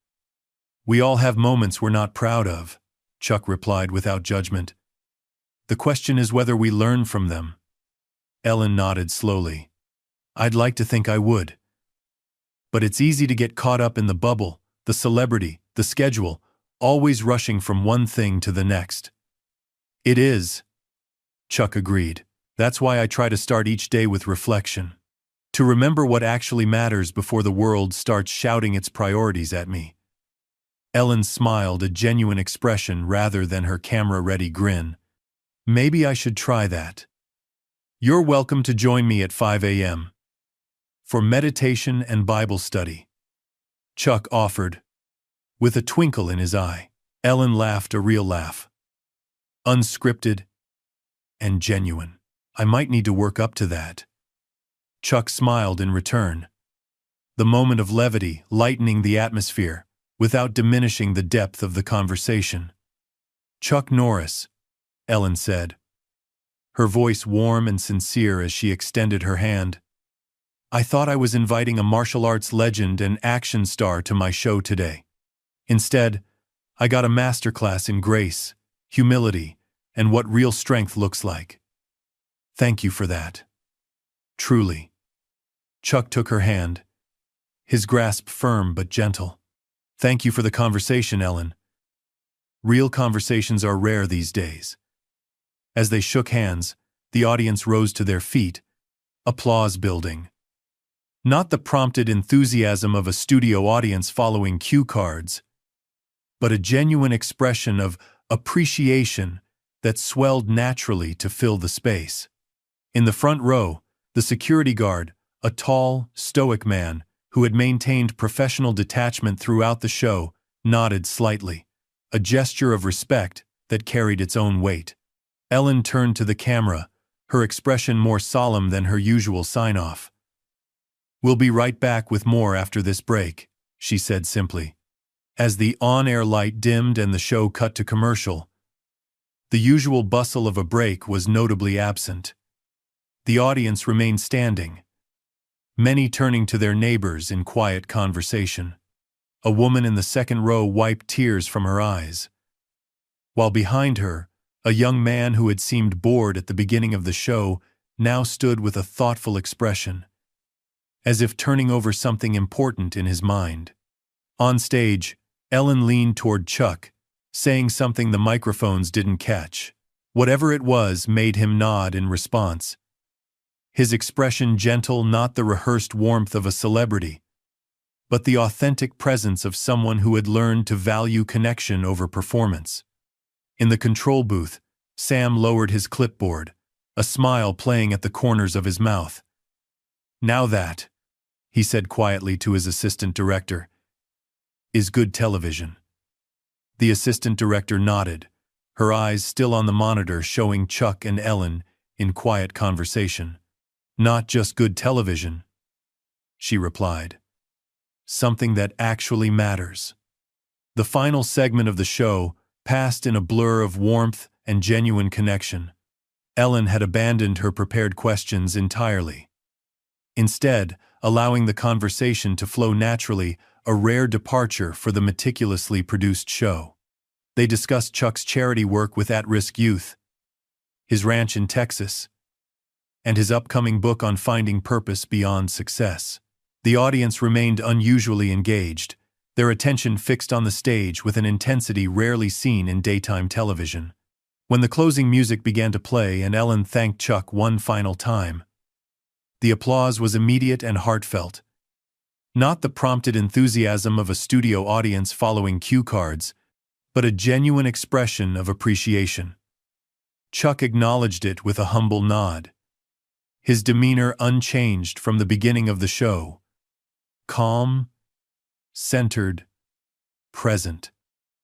We all have moments we're not proud of, Chuck replied without judgment. The question is whether we learn from them. Ellen nodded slowly. I'd like to think I would. But it's easy to get caught up in the bubble, the celebrity, the schedule, always rushing from one thing to the next. It is, Chuck agreed. That's why I try to start each day with reflection. To remember what actually matters before the world starts shouting its priorities at me. Ellen smiled, a genuine expression rather than her camera-ready grin. Maybe I should try that. You're welcome to join me at 5 a.m. for meditation and Bible study, Chuck offered, with a twinkle in his eye. Ellen laughed, a real laugh. Unscripted and genuine. I might need to work up to that. Chuck smiled in return. The moment of levity lightening the atmosphere, without diminishing the depth of the conversation. Chuck Norris, Ellen said, her voice warm and sincere as she extended her hand. I thought I was inviting a martial arts legend and action star to my show today. Instead, I got a masterclass in grace, humility, and what real strength looks like. Thank you for that. Truly. Chuck took her hand, his grasp firm but gentle. Thank you for the conversation, Ellen. Real conversations are rare these days. As they shook hands, the audience rose to their feet, applause building. Not the prompted enthusiasm of a studio audience following cue cards, but a genuine expression of appreciation that swelled naturally to fill the space. In the front row, the security guard, a tall, stoic man who had maintained professional detachment throughout the show, nodded slightly, a gesture of respect that carried its own weight. Ellen turned to the camera, her expression more solemn than her usual sign-off. We'll be right back with more after this break, she said simply. As the on-air light dimmed and the show cut to commercial, the usual bustle of a break was notably absent. The audience remained standing, many turning to their neighbors in quiet conversation. A woman in the second row wiped tears from her eyes, while behind her, a young man who had seemed bored at the beginning of the show now stood with a thoughtful expression, as if turning over something important in his mind. On stage, Ellen leaned toward Chuck, saying something the microphones didn't catch. Whatever it was made him nod in response. His expression gentle, not the rehearsed warmth of a celebrity, but the authentic presence of someone who had learned to value connection over performance. In the control booth, Sam lowered his clipboard, a smile playing at the corners of his mouth. Now that, he said quietly to his assistant director, is good television. The assistant director nodded, her eyes still on the monitor showing Chuck and Ellen in quiet conversation. Not just good television, she replied. Something that actually matters. The final segment of the show passed in a blur of warmth and genuine connection. Ellen had abandoned her prepared questions entirely, instead allowing the conversation to flow naturally, a rare departure for the meticulously produced show. They discussed Chuck's charity work with at-risk youth, his ranch in Texas, and his upcoming book on finding purpose beyond success. The audience remained unusually engaged, their attention fixed on the stage with an intensity rarely seen in daytime television. When the closing music began to play and Ellen thanked Chuck one final time, the applause was immediate and heartfelt. Not the prompted enthusiasm of a studio audience following cue cards, but a genuine expression of appreciation. Chuck acknowledged it with a humble nod, his demeanor unchanged from the beginning of the show. Calm, centered, present.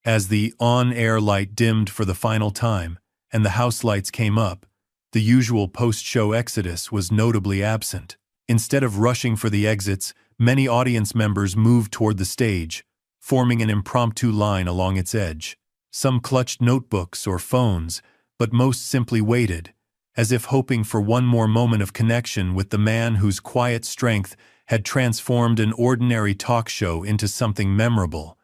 As the on-air light dimmed for the final time and the house lights came up, the usual post-show exodus was notably absent. Instead of rushing for the exits, many audience members moved toward the stage, forming an impromptu line along its edge. Some clutched notebooks or phones, but most simply waited, as if hoping for one more moment of connection with the man whose quiet strength had transformed an ordinary talk show into something memorable.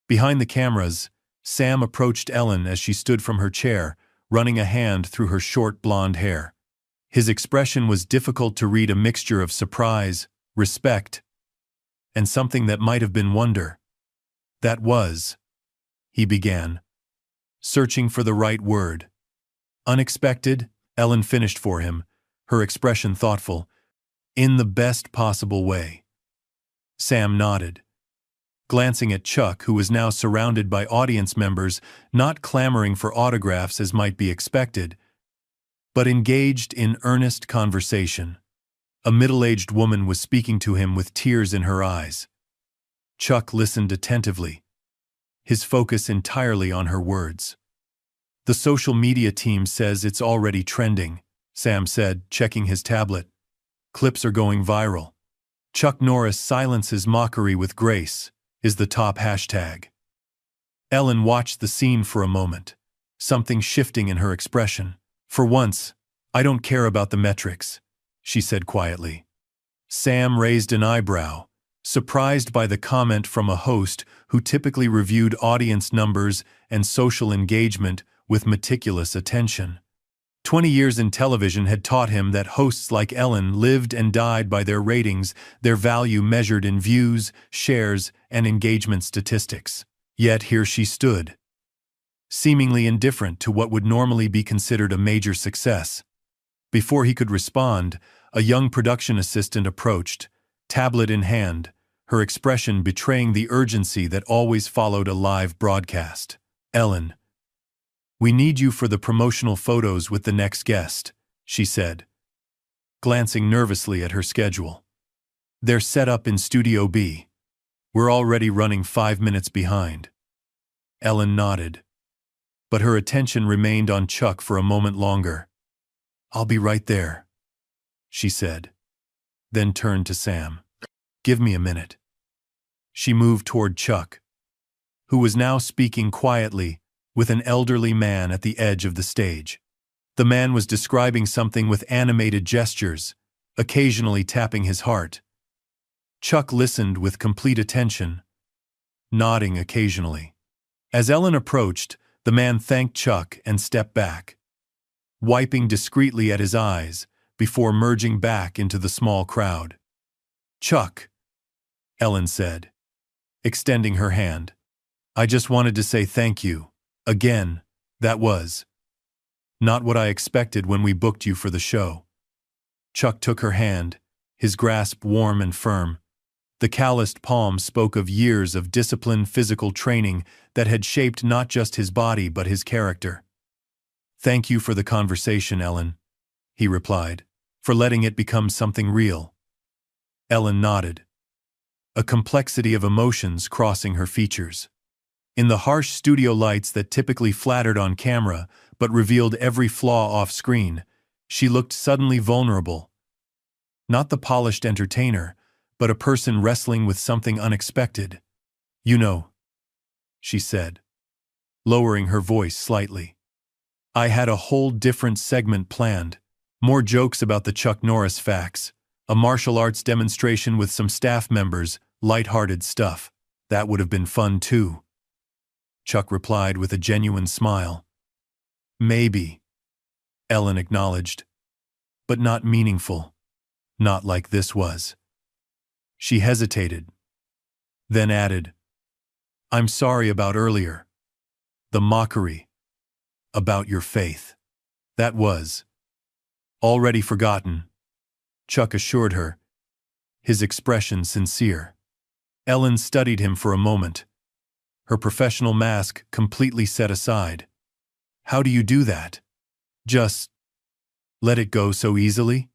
Behind the cameras, Sam approached Ellen as she stood from her chair, running a hand through her short blonde hair. His expression was difficult to read, a mixture of surprise, respect, and something that might have been wonder. "That was," he began, searching for the right word. "Unexpected," Ellen finished for him, her expression thoughtful. "In the best possible way." Sam nodded, glancing at Chuck, who was now surrounded by audience members, not clamoring for autographs as might be expected, but engaged in earnest conversation. A middle-aged woman was speaking to him with tears in her eyes. Chuck listened attentively, his focus entirely on her words. "The social media team says it's already trending," Sam said, checking his tablet. "Clips are going viral. 'Chuck Norris silences mockery with grace' is the top hashtag." Ellen watched the scene for a moment, something shifting in her expression. "For once, I don't care about the metrics," she said quietly. Sam raised an eyebrow, surprised by the comment from a host who typically reviewed audience numbers and social engagement with meticulous attention. 20 years in television had taught him that hosts like Ellen lived and died by their ratings, their value measured in views, shares, and engagement statistics. Yet here she stood, seemingly indifferent to what would normally be considered a major success. Before he could respond, a young production assistant approached, tablet in hand, her expression betraying the urgency that always followed a live broadcast. "Ellen, we need you for the promotional photos with the next guest," she said, glancing nervously at her schedule. "They're set up in Studio B. We're already running 5 minutes behind." Ellen nodded, but her attention remained on Chuck for a moment longer. "I'll be right there," she said, then turned to Sam. "Give me a minute." She moved toward Chuck, who was now speaking quietly with an elderly man at the edge of the stage. The man was describing something with animated gestures, occasionally tapping his heart. Chuck listened with complete attention, nodding occasionally. As Ellen approached, the man thanked Chuck and stepped back, wiping discreetly at his eyes before merging back into the small crowd. "Chuck," Ellen said, extending her hand, "I just wanted to say thank you. Again, that was not what I expected when we booked you for the show." Chuck took her hand, his grasp warm and firm. The calloused palm spoke of years of disciplined physical training that had shaped not just his body but his character. "Thank you for the conversation, Ellen," he replied, "for letting it become something real." Ellen nodded, a complexity of emotions crossing her features. In the harsh studio lights that typically flattered on camera but revealed every flaw off-screen, she looked suddenly vulnerable. Not the polished entertainer, but a person wrestling with something unexpected. "You know," she said, lowering her voice slightly, "I had a whole different segment planned. More jokes about the Chuck Norris facts, a martial arts demonstration with some staff members, light-hearted stuff. That would have been fun too." Chuck replied with a genuine smile. "Maybe," Ellen acknowledged, "but not meaningful. Not like this was." She hesitated, then added, "I'm sorry about earlier. The mockery. About your faith. That was already forgotten," Chuck assured her, his expression sincere. Ellen studied him for a moment, her professional mask completely set aside. "How do you do that? Just let it go so easily?"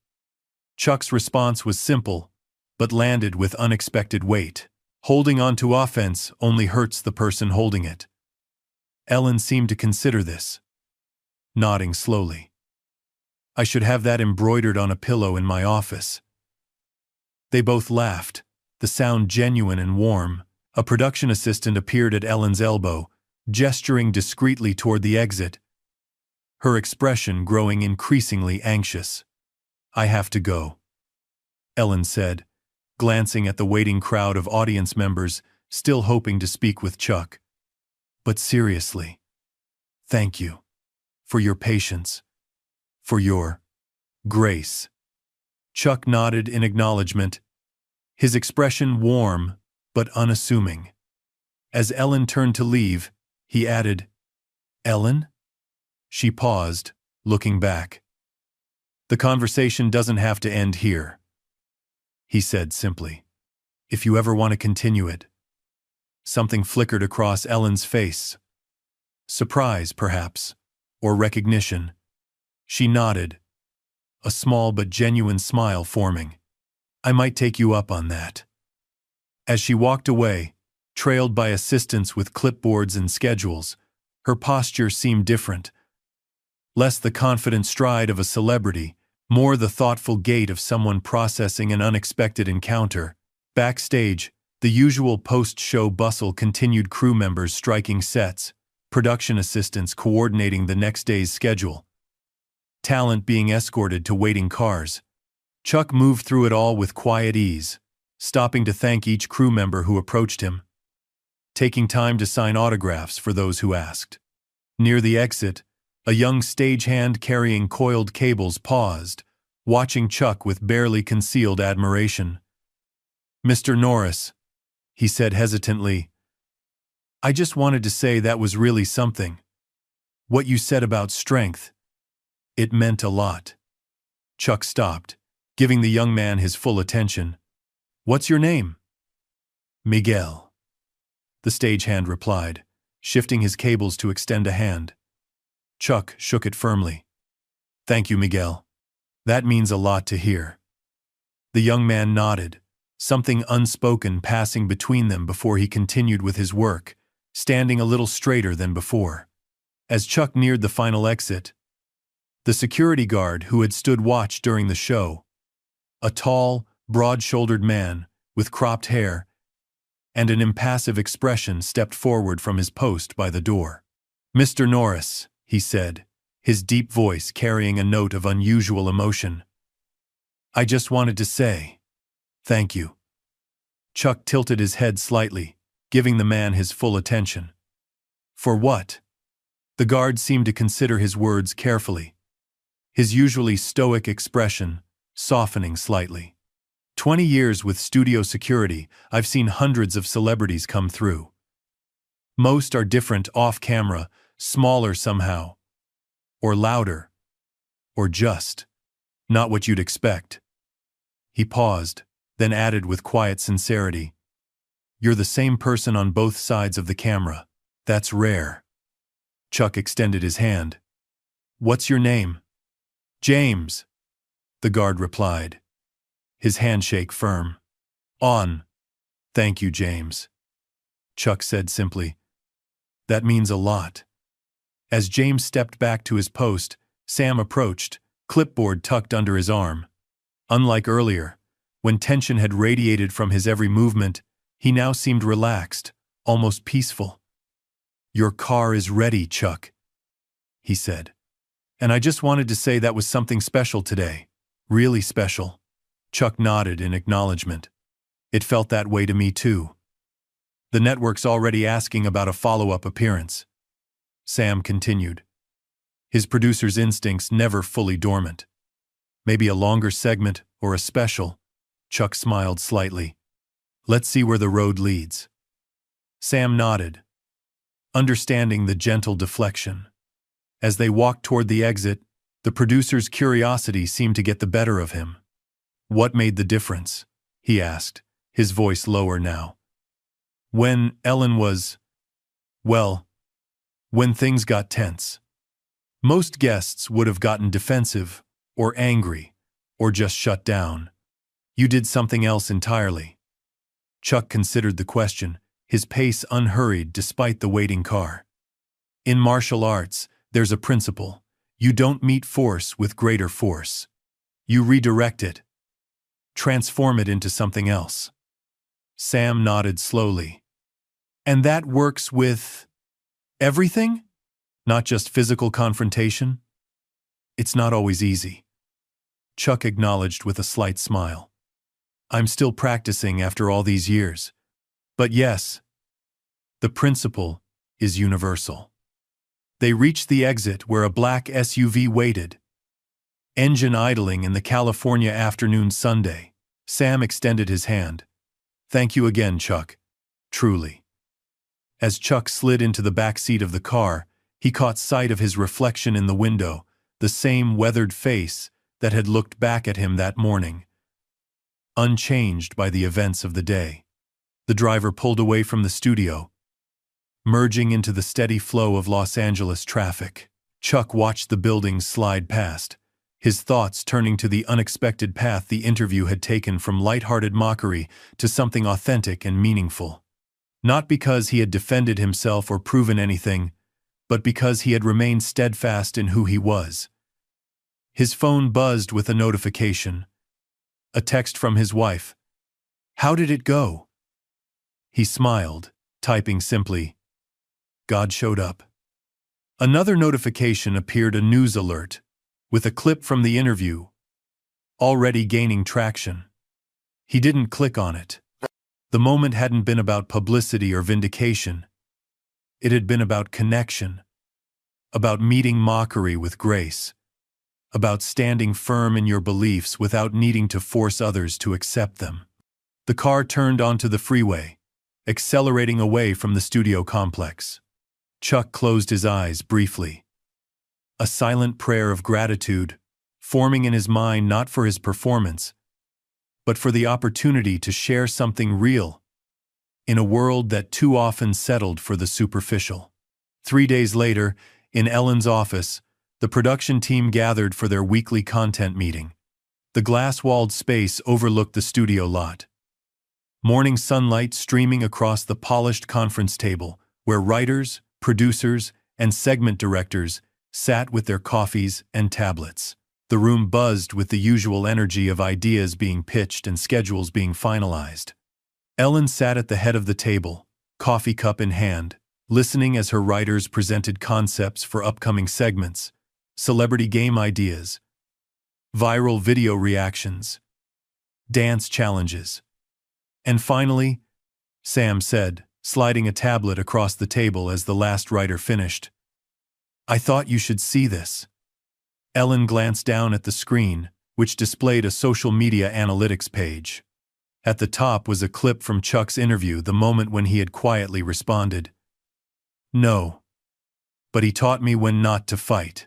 Chuck's response was simple, but landed with unexpected weight. "Holding on to offense only hurts the person holding it." Ellen seemed to consider this, nodding slowly. "I should have that embroidered on a pillow in my office." They both laughed, the sound genuine and warm. A production assistant appeared at Ellen's elbow, gesturing discreetly toward the exit. her expression growing increasingly anxious. "I have to go," Ellen said, glancing at the waiting crowd of audience members, still hoping to speak with Chuck. "But seriously, thank you. For your patience. For your grace." Chuck nodded in acknowledgement, his expression warm but unassuming. As Ellen turned to leave, he added, "Ellen?" She paused, looking back. "The conversation doesn't have to end here," he said simply. "If you ever want to continue it." Something flickered across Ellen's face. Surprise, perhaps, or recognition. She nodded, a small but genuine smile forming. "I might take you up on that." As she walked away, trailed by assistants with clipboards and schedules, her posture seemed different. Less the confident stride of a celebrity, more the thoughtful gait of someone processing an unexpected encounter. Backstage, the usual post-show bustle continued, crew members striking sets, production assistants coordinating the next day's schedule, talent being escorted to waiting cars. Chuck moved through it all with quiet ease, stopping to thank each crew member who approached him, taking time to sign autographs for those who asked. Near the exit, a young stagehand carrying coiled cables paused, watching Chuck with barely concealed admiration. "Mr. Norris," he said hesitantly, "I just wanted to say that was really something. What you said about strength. It meant a lot." Chuck stopped, giving the young man his full attention. "What's your name?" "Miguel," the stagehand replied, shifting his cables to extend a hand. Chuck shook it firmly. "Thank you, Miguel. That means a lot to hear." The young man nodded, something unspoken passing between them before he continued with his work, standing a little straighter than before. As Chuck neared the final exit, the security guard who had stood watch during the show, a tall, broad-shouldered man with cropped hair and an impassive expression, stepped forward from his post by the door. "Mr. Norris," he said, his deep voice carrying a note of unusual emotion, "I just wanted to say thank you." Chuck tilted his head slightly, giving the man his full attention. "For what?" The guard seemed to consider his words carefully, his usually stoic expression softening slightly. 20 years with studio security, I've seen hundreds of celebrities come through. Most are different off-camera, smaller somehow, or louder, or just not what you'd expect." He paused, then added with quiet sincerity, "You're the same person on both sides of the camera. That's rare." Chuck extended his hand. "What's your name?" "James," the guard replied, his handshake firm. "On." "Thank you, James," Chuck said simply. "That means a lot." As James stepped back to his post, Sam approached, clipboard tucked under his arm. Unlike earlier, when tension had radiated from his every movement, he now seemed relaxed, almost peaceful. "Your car is ready, Chuck," he said. "And I just wanted to say that was something special today. Really special." Chuck nodded in acknowledgement. "It felt that way to me too." "The network's already asking about a follow-up appearance," Sam continued, his producer's instincts never fully dormant. "Maybe a longer segment or a special." Chuck smiled slightly. "Let's see where the road leads." Sam nodded, understanding the gentle deflection. As they walked toward the exit, the producer's curiosity seemed to get the better of him. "What made the difference?" he asked, his voice lower now. "When Ellen was, well, when things got tense. Most guests would have gotten defensive, or angry, or just shut down. You did something else entirely." Chuck considered the question, his pace unhurried despite the waiting car. "In martial arts, there's a principle. You don't meet force with greater force. You redirect it. Transform it into something else." Sam nodded slowly. "And that works with everything? Not just physical confrontation?" It's not always easy. Chuck acknowledged with a slight smile. I'm still practicing after all these years. But yes, the principle is universal. They reached the exit where a black SUV waited, engine idling in the California afternoon Sunday. Sam extended his hand. Thank you again, Chuck. Truly. As Chuck slid into the back seat of the car, he caught sight of his reflection in the window, the same weathered face that had looked back at him that morning, unchanged by the events of the day. The driver pulled away from the studio, merging into the steady flow of Los Angeles traffic. Chuck watched the buildings slide past, his thoughts turning to the unexpected path the interview had taken from lighthearted mockery to something authentic and meaningful. Not because he had defended himself or proven anything, but because he had remained steadfast in who he was. His phone buzzed with a notification. A text from his wife. How did it go? He smiled, typing simply, God showed up. Another notification appeared, a news alert, with a clip from the interview, already gaining traction. He didn't click on it. The moment hadn't been about publicity or vindication. It had been about connection, about meeting mockery with grace, about standing firm in your beliefs without needing to force others to accept them. The car turned onto the freeway, accelerating away from the studio complex. Chuck closed his eyes briefly. A silent prayer of gratitude, forming in his mind not for his performance, but for the opportunity to share something real in a world that too often settled for the superficial. 3 days later, in Ellen's office, the production team gathered for their weekly content meeting. The glass-walled space overlooked the studio lot. Morning sunlight streaming across the polished conference table, where writers, producers, and segment directors sat with their coffees and tablets. The room buzzed with the usual energy of ideas being pitched and schedules being finalized. Ellen sat at the head of the table, coffee cup in hand, listening as her writers presented concepts for upcoming segments, celebrity game ideas, viral video reactions, dance challenges. And finally, Sam said, sliding a tablet across the table as the last writer finished, I thought you should see this. Ellen glanced down at the screen, which displayed a social media analytics page. At the top was a clip from Chuck's interview, the moment when he had quietly responded, No, but he taught me when not to fight.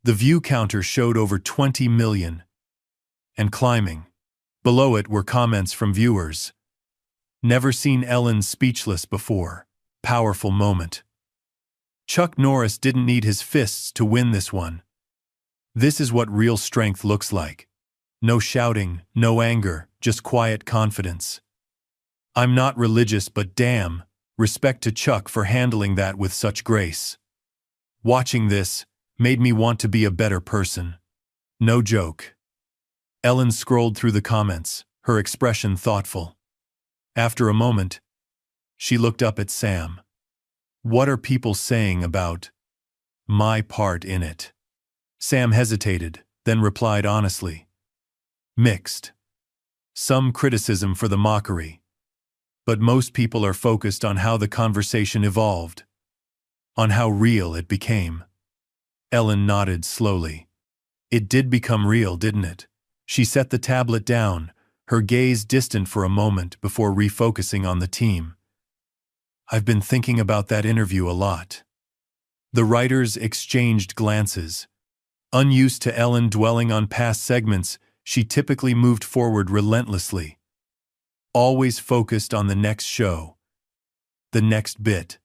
The view counter showed over 20 million, and climbing. Below it were comments from viewers. Never seen Ellen speechless before. Powerful moment. Chuck Norris didn't need his fists to win this one. This is what real strength looks like. No shouting, no anger, just quiet confidence. I'm not religious, but damn, respect to Chuck for handling that with such grace. Watching this made me want to be a better person. No joke. Ellen scrolled through the comments, her expression thoughtful. After a moment, she looked up at Sam. What are people saying about my part in it? Sam hesitated, then replied honestly. Mixed. Some criticism for the mockery. But most people are focused on how the conversation evolved, on how real it became. Ellen nodded slowly. It did become real, didn't it? She set the tablet down, her gaze distant for a moment before refocusing on the team. I've been thinking about that interview a lot. The writers exchanged glances. Unused to Ellen dwelling on past segments, she typically moved forward relentlessly, always focused on the next show, the next bit,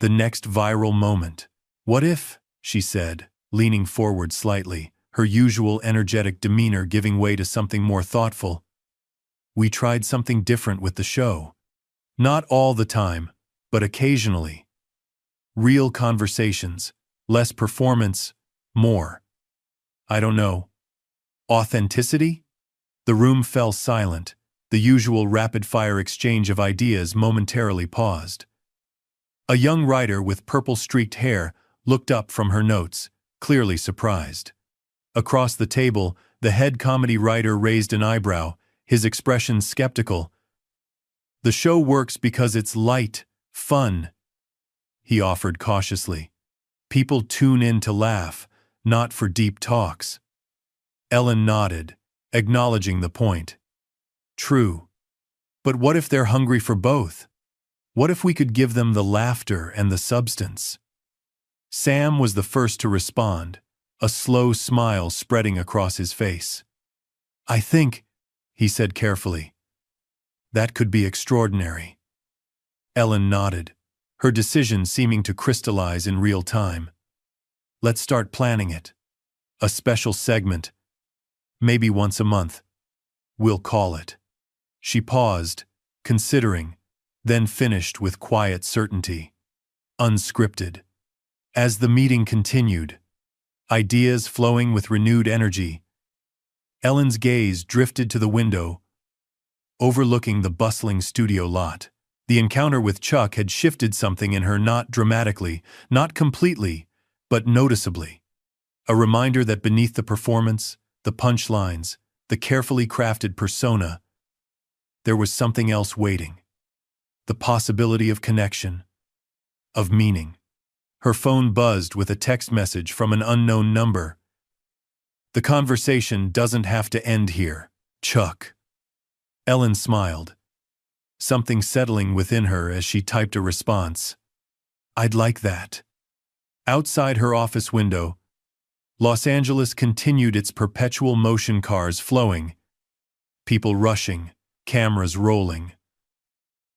the next viral moment. What if, she said, leaning forward slightly, her usual energetic demeanor giving way to something more thoughtful, we tried something different with the show. Not all the time, but occasionally. Real conversations, less performance, more. I don't know. Authenticity? The room fell silent, the usual rapid-fire exchange of ideas momentarily paused. A young writer with purple-streaked hair looked up from her notes, clearly surprised. Across the table, the head comedy writer raised an eyebrow, his expression skeptical. "The show works because it's light, fun," he offered cautiously. "People tune in to laugh, not for deep talks." Ellen nodded, acknowledging the point. "True. But what if they're hungry for both? What if we could give them the laughter and the substance?" Sam was the first to respond, a slow smile spreading across his face. "I think," he said carefully, "that could be extraordinary." Ellen nodded, her decision seeming to crystallize in real time. "Let's start planning it. A special segment. Maybe once a month. We'll call it." She paused, considering, then finished with quiet certainty. "Unscripted." As the meeting continued, ideas flowing with renewed energy, Ellen's gaze drifted to the window, overlooking the bustling studio lot. The encounter with Chuck had shifted something in her, not dramatically, not completely, but noticeably. A reminder that beneath the performance, the punchlines, the carefully crafted persona, there was something else waiting. The possibility of connection, of meaning. Her phone buzzed with a text message from an unknown number. "The conversation doesn't have to end here, Chuck." Ellen smiled, something settling within her as she typed a response. "I'd like that." Outside her office window, Los Angeles continued its perpetual motion, cars flowing, people rushing, cameras rolling.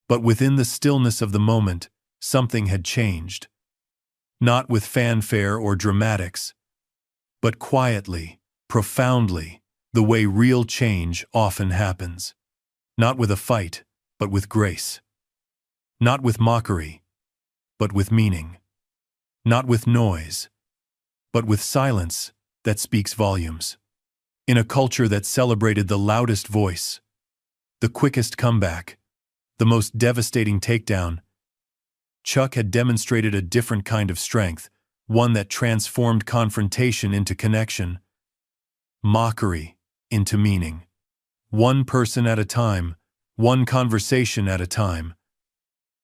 But within the stillness of the moment, something had changed. Not with fanfare or dramatics, but quietly, profoundly, the way real change often happens. Not with a fight, but with grace. Not with mockery, but with meaning. Not with noise, but with silence that speaks volumes. In a culture that celebrated the loudest voice, the quickest comeback, the most devastating takedown, Chuck had demonstrated a different kind of strength, one that transformed confrontation into connection, mockery into meaning. One person at a time, one conversation at a time,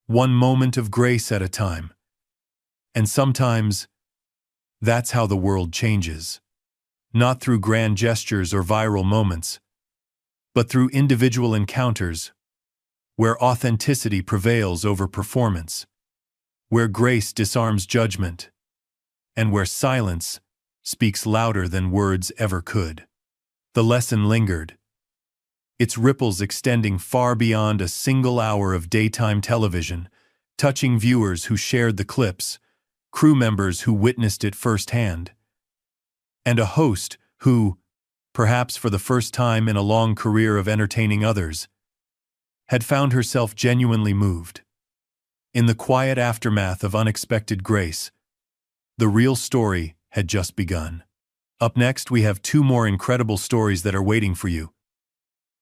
one moment of grace at a time. And sometimes, that's how the world changes. Not through grand gestures or viral moments, but through individual encounters, where authenticity prevails over performance, where grace disarms judgment, and where silence speaks louder than words ever could. The lesson lingered, its ripples extending far beyond a single hour of daytime television, touching viewers who shared the clips, crew members who witnessed it firsthand, and a host who, perhaps for the first time in a long career of entertaining others, had found herself genuinely moved. In the quiet aftermath of unexpected grace, the real story had just begun. Up next, we have 2 more incredible stories that are waiting for you.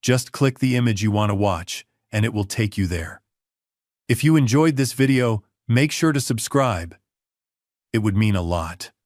Just click the image you want to watch, and it will take you there. If you enjoyed this video, make sure to subscribe. It would mean a lot.